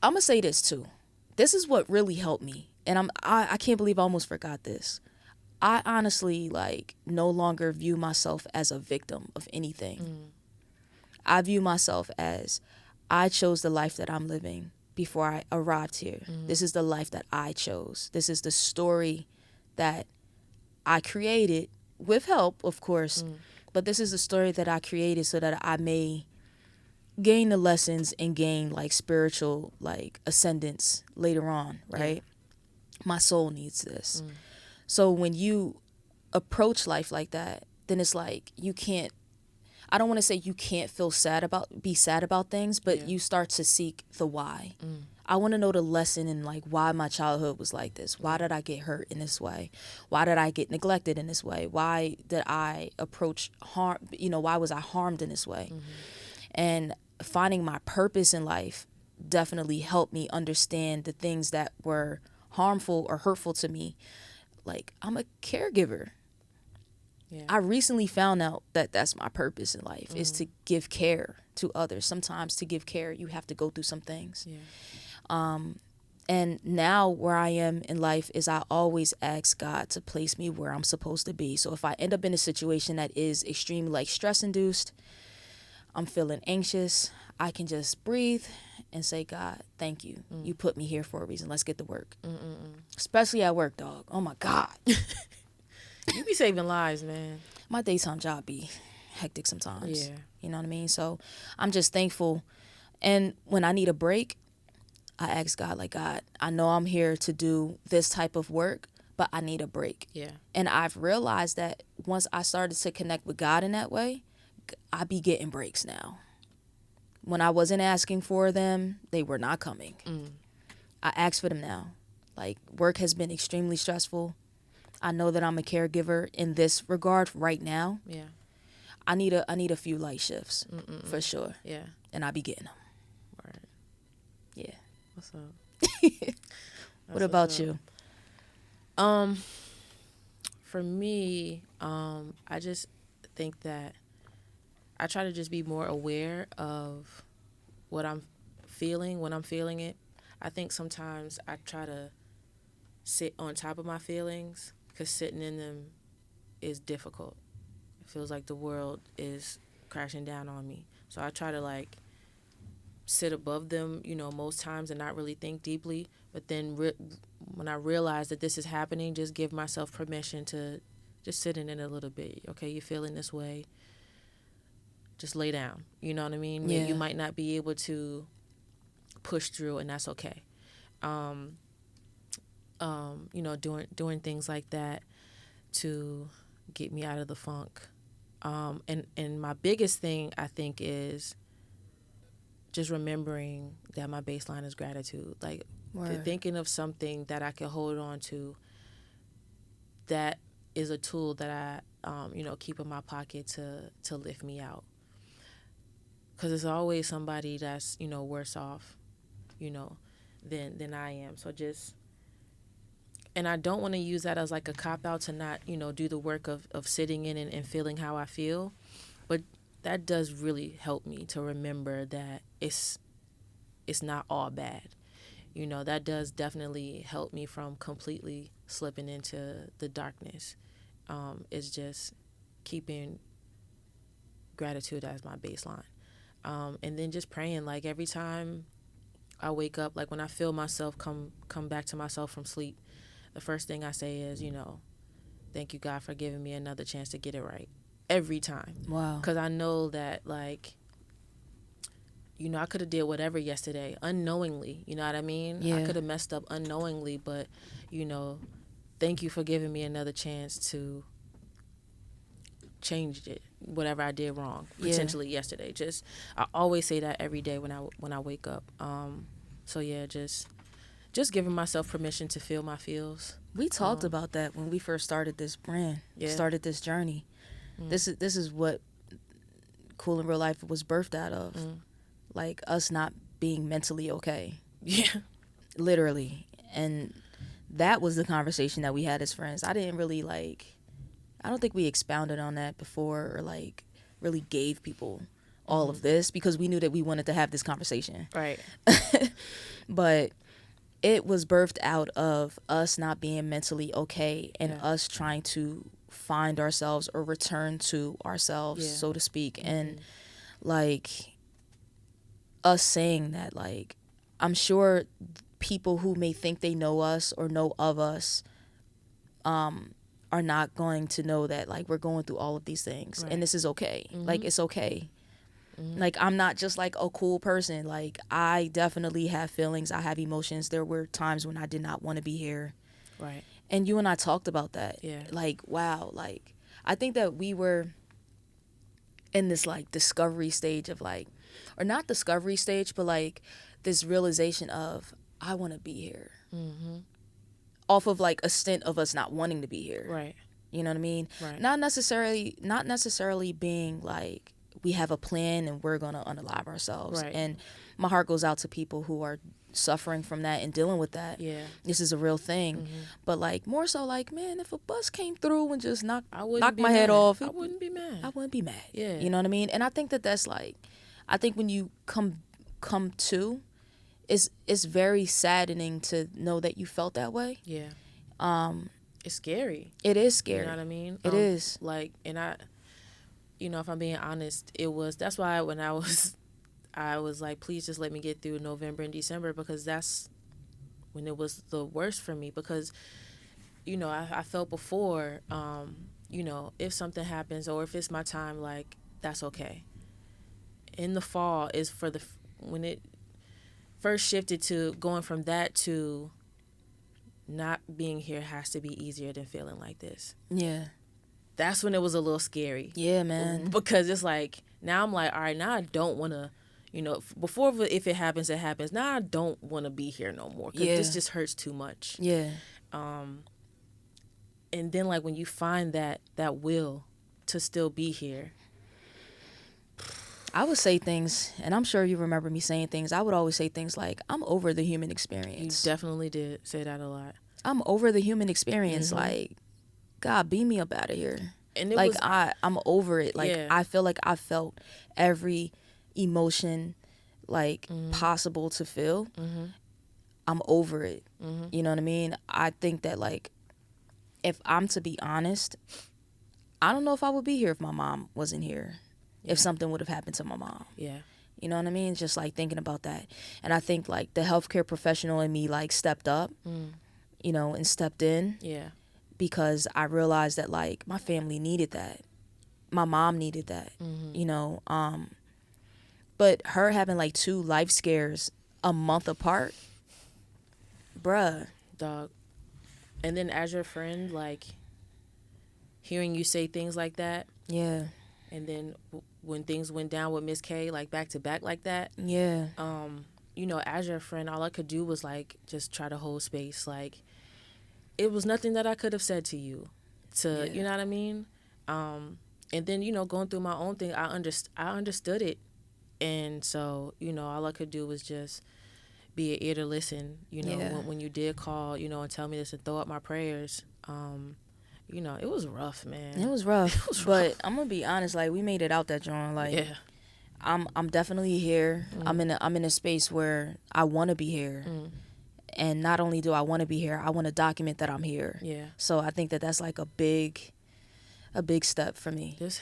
I'm gonna say this too. This is what really helped me, and I can't believe I almost forgot this. I honestly like no longer view myself as a victim of anything. I view myself as I chose the life that I'm living before I arrived here. This is the life that I chose. This is the story that I created with help, of course, but this is the story that I created so that I may gain the lessons and gain like spiritual like ascendance later on, right? Yeah. My soul needs this. So when you approach life like that, then it's like you can't, I don't want to say you can't be sad about things, but you start to seek the why. I want to know the lesson in like why my childhood was like this. Why did I get hurt in this way? Why did I get neglected in this way? Why did I approach harm? You know, why was I harmed in this way? And finding my purpose in life definitely helped me understand the things that were harmful or hurtful to me. Like, I'm a caregiver. Yeah. I recently found out that that's my purpose in life, is to give care to others. Sometimes to give care, you have to go through some things. Yeah. And now where I am in life is I always ask God to place me where I'm supposed to be. So if I end up in a situation that is extremely like stress induced, I'm feeling anxious, I can just breathe and say, God, thank you. You put me here for a reason. Let's get to work. Especially at work, dog. Oh my God. You be saving lives, man. My daytime job be hectic sometimes. Yeah. You know what I mean? So I'm just thankful. And when I need a break, I ask God, like, God, I know I'm here to do this type of work, but I need a break. Yeah. And I've realized that once I started to connect with God in that way, I be getting breaks now. When I wasn't asking for them, they were not coming. I ask for them now. Like, work has been extremely stressful. I know that I'm a caregiver in this regard right now. Yeah. I need a few light shifts for sure. Yeah. And I be getting them. Right. Yeah. What's up? What about you? For me, I just think that I try to just be more aware of what I'm feeling when I'm feeling it. I think sometimes I try to sit on top of my feelings because sitting in them is difficult. It feels like the world is crashing down on me. So I try to like sit above them, most times and not really think deeply. But then when I realize that this is happening, just give myself permission to just sit in it a little bit. Okay, you're feeling this way. Just lay down. You know what I mean? Yeah. You might not be able to push through, and that's okay. Doing things like that to get me out of the funk. And my biggest thing, I think, is just remembering that my baseline is gratitude. Like, thinking of something that I can hold on to that is a tool that I, keep in my pocket to lift me out. Because there's always somebody that's, worse off, than I am. So just, and I don't want to use that as like a cop-out to not, do the work of sitting in and feeling how I feel. But that does really help me to remember that it's not all bad. That does definitely help me from completely slipping into the darkness. It's just keeping gratitude as my baseline. And then just praying, like every time I wake up, like when I feel myself come back to myself from sleep, the first thing I say is, thank you, God, for giving me another chance to get it right. Every time. Wow. Because I know that, like, I could have did whatever yesterday unknowingly. You know what I mean? Yeah. I could have messed up unknowingly, but, thank you for giving me another chance to change it, whatever I did wrong, potentially yesterday. Just, I always say that every day when I wake up. So yeah, just giving myself permission to feel my feels. We talked about that when we first started this brand, started this journey. This is what Cool in Real Life was birthed out of. Like us not being mentally okay. Yeah. Literally. And that was the conversation that we had as friends. I didn't really I don't think we expounded on that before or really gave people all of this because we knew that we wanted to have this conversation. Right. But it was birthed out of us not being mentally okay and us trying to find ourselves or return to ourselves, so to speak. And us saying that, I'm sure people who may think they know us or know of us are not going to know that we're going through all of these things and this is okay. It's okay. I'm not just a cool person. I definitely have feelings. I have emotions. There were times when I did not want to be here. Right. And you and I talked about that. Yeah. Wow. I think that we were in this discovery stage of or not discovery stage, but this realization of I want to be here. Off of a stint of us not wanting to be here. Right. You know what I mean? Right. Not necessarily being we have a plan and we're going to unalive ourselves. Right. And my heart goes out to people who are suffering from that and dealing with that. Yeah. This is a real thing. But more so man, if a bus came through and just knocked my head off, I wouldn't be mad. I wouldn't be mad. Yeah. You know what I mean? And I think that's I think when you come to, it's very saddening to know that you felt that way. Yeah. It's scary. It is scary. You know what I mean? It is. Like, and I, if I'm being honest, that's why when I was like, please just let me get through November and December, because that's when it was the worst for me, because, I felt before, if something happens or if it's my time, like, that's okay. In the fall is when it first shifted to going from that to not being here has to be easier than feeling like this. Yeah. That's when it was a little scary. Yeah, man. Because it's like, now I'm like, all right, now I don't want to, before, if it happens, it happens. Now I don't want to be here no more, because this just hurts too much. Yeah. And then, like, when you find that will to still be here. I would say things, and I'm sure you remember me saying things. I would always say things like, I'm over the human experience. You definitely did say that a lot. I'm over the human experience. Like, God, beam me up out of here. And like, I'm over it. Like, I feel like I felt every emotion, like, possible to feel. I'm over it. You know what I mean? I think that, like, if I'm to be honest, I don't know if I would be here if my mom wasn't here. If something would have happened to my mom. Yeah. You know what I mean? Just, like, thinking about that. And I think, like, the healthcare professional in me, like, stepped up, and stepped in. Yeah. Because I realized that, like, my family needed that. My mom needed that, But her having, like, 2 life scares a month apart, bruh. Dog. And then as your friend, like, hearing you say things like that. Yeah. And then when things went down with Miss K, like, back to back like that. Yeah. As your friend, all I could do was, like, just try to hold space. Like, it was nothing that I could have said to you. You know what I mean? And then, going through my own thing, I understood it. And so, all I could do was just be an ear to listen, when you did call, and tell me this and throw up my prayers. It was rough, man. It was rough. But I'm gonna be honest, like, we made it out that joint. Like, I'm definitely here. I'm in a space where I want to be here. And not only do I want to be here, I want to document that I'm here. Yeah. So I think that that's, like, a big step for me. This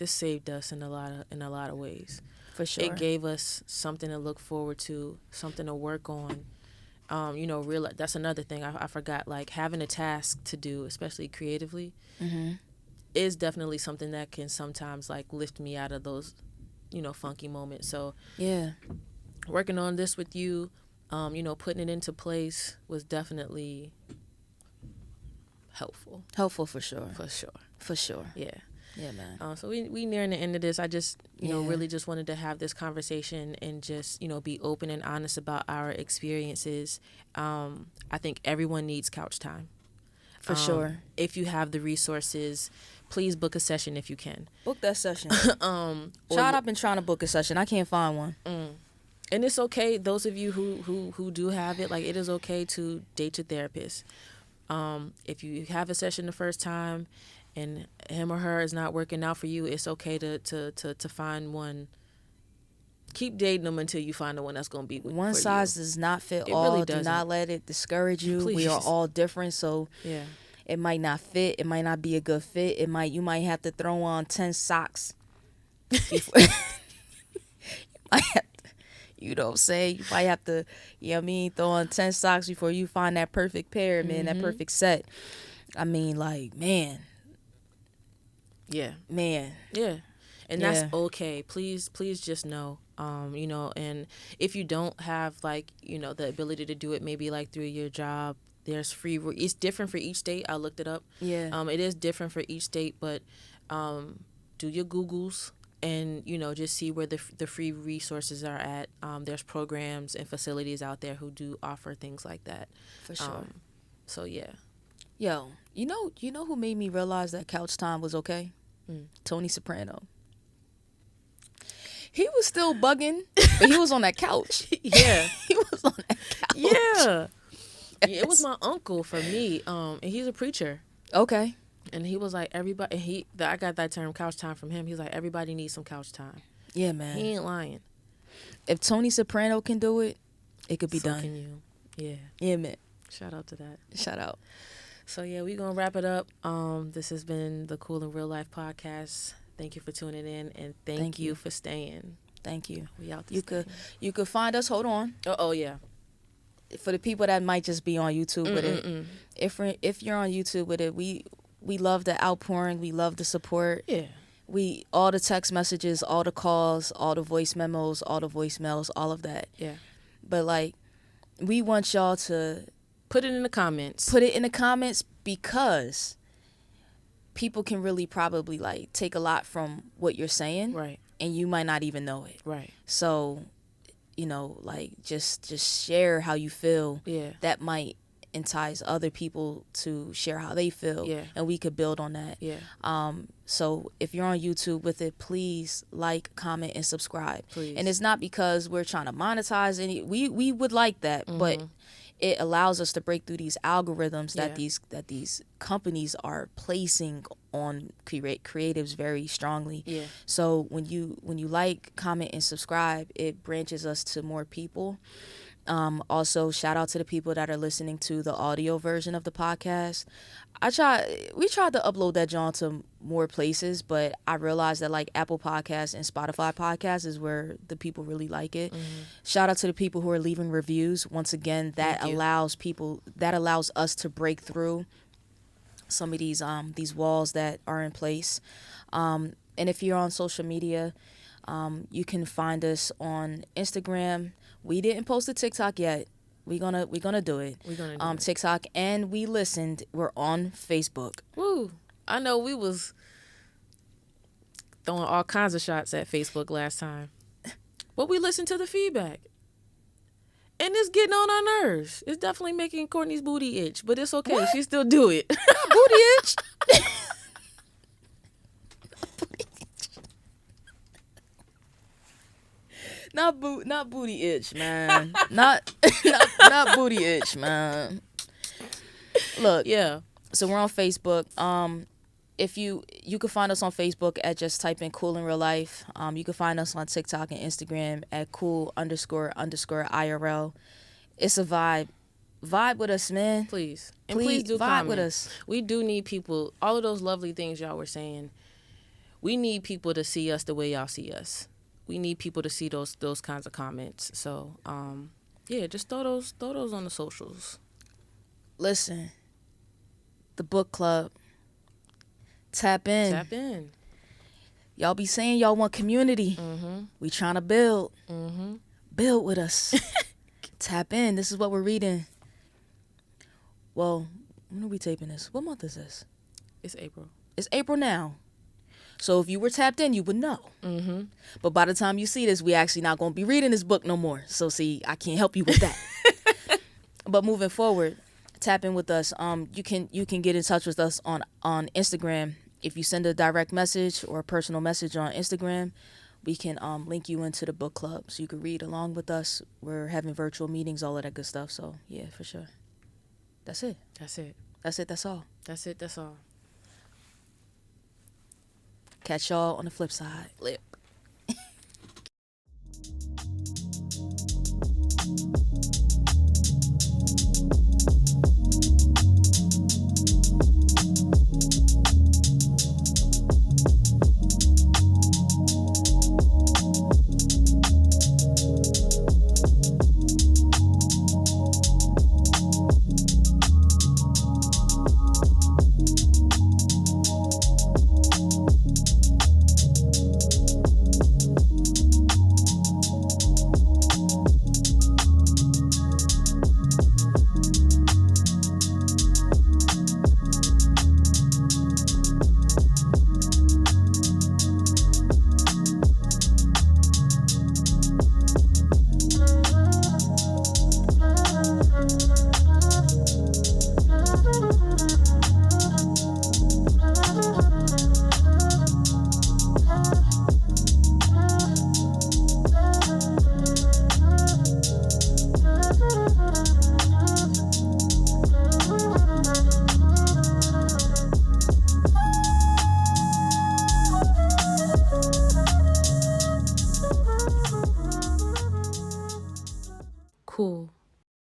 saved us in a lot of ways. For sure. It gave us something to look forward to, something to work on. Real. That's another thing I forgot. Like, having a task to do, especially creatively, is definitely something that can sometimes, like, lift me out of those, funky moments. So yeah, working on this with you, putting it into place was definitely helpful. Helpful for sure. For sure. Yeah. Yeah, man. So we nearing the end of this. I just, really just wanted to have this conversation and just, be open and honest about our experiences. I think everyone needs couch time. For sure. If you have the resources, please book a session if you can. Book that session. Child, I've been trying to book a session. I can't find one. And it's okay. Those of you who do have it, like, it is okay to date your therapist. If you have a session the first time and him or her is not working out for you, it's okay to find one. Keep dating them until you find the one that's going to be with one size does not fit it all. Really do not let it discourage you. Please. We are all different, so yeah, it might not fit. It might not be a good fit. You might have to throw on 10 socks. You might have to, you know what I'm saying? You might have to, throw on 10 socks before you find that perfect pair, man, that perfect set. I mean, like, man. Yeah. Man. Yeah. And that's okay. Please just know, and if you don't have, like, the ability to do it, maybe, like, through your job, there's free, it's different for each state. I looked it up. Yeah. It is different for each state, but do your Googles and, just see where the free resources are at. There's programs and facilities out there who do offer things like that. For sure. So, yeah. Yo, you know who made me realize that couch time was okay? Tony Soprano. He was still bugging, but he was on that couch. Yeah. He was on that couch. Yeah. It was my uncle for me. And he's a preacher. Okay. And he was like, everybody, I got that term couch time from him. He's like, everybody needs some couch time. Yeah, man. He ain't lying. If Tony Soprano can do it, it could be So done. can you. Yeah. Yeah, man. Shout out to that. Shout out. So yeah, we're gonna wrap it up. This has been the Cool in Real Life podcast. Thank you for tuning in, and thank you for staying. Thank you. We out. You could find us. Hold on. Oh yeah. For the people that might just be on YouTube with it, if you're on YouTube with it, we love the outpouring. We love the support. Yeah. We all the text messages, all the calls, all the voice memos, all the voicemails, all of that. Yeah. But like, we want y'all to put it in the comments. Put it in the comments because people can really probably like take a lot from what you're saying, right? And you might not even know it, right? So, you know, like just share how you feel. Yeah, that might entice other people to share how they feel. Yeah, and we could build on that. Yeah. So if you're on YouTube with it, please like, comment, and subscribe. Please. And it's not because we're trying to monetize any. We would like that, but it allows us to break through these algorithms that these companies are placing on creatives very strongly. Yeah. So when you like, comment, and subscribe, it branches us to more people. Also, shout out to the people that are listening to the audio version of the podcast. We tried to upload that John to more places, but I realized that like Apple Podcasts and Spotify Podcasts is where the people really like it. Shout out to the people who are leaving reviews. Once again, that allows us to break through some of these walls that are in place. And if you're on social media, you can find us on Instagram. We didn't post a TikTok yet. We're gonna do it. We're gonna do it. TikTok, and we listened. We're on Facebook. Woo! I know we was throwing all kinds of shots at Facebook last time, but we listened to the feedback, and it's getting on our nerves. It's definitely making Courtney's booty itch, but it's okay. What? She still do it. Booty itch. Not booty itch, man. not booty itch, man. Look, yeah. So we're on Facebook. If you can find us on Facebook at just type in Cool in Real Life. You can find us on TikTok and Instagram at cool__IRL. It's a vibe. Vibe with us, man. Please. And please do vibe comment with us. We do need people. All of those lovely things y'all were saying. We need people to see us the way y'all see us. We need people to see those kinds of comments. So, yeah, just throw those on the socials. Listen, the book club. Tap in. Y'all be saying y'all want community. We trying to build. Build with us. Tap in. This is what we're reading. Well, when are we taping this? What month is this? It's April. It's April now. So if you were tapped in, you would know. But by the time you see this, we actually not going to be reading this book no more. So see, I can't help you with that. But moving forward, tap in with us. You can get in touch with us on Instagram. If you send a direct message or a personal message on Instagram, we can link you into the book club so you can read along with us. We're having virtual meetings, all of that good stuff. So yeah, for sure. That's it. That's it. That's it. That's all. That's it. That's all. Catch y'all on the flip side. Lit.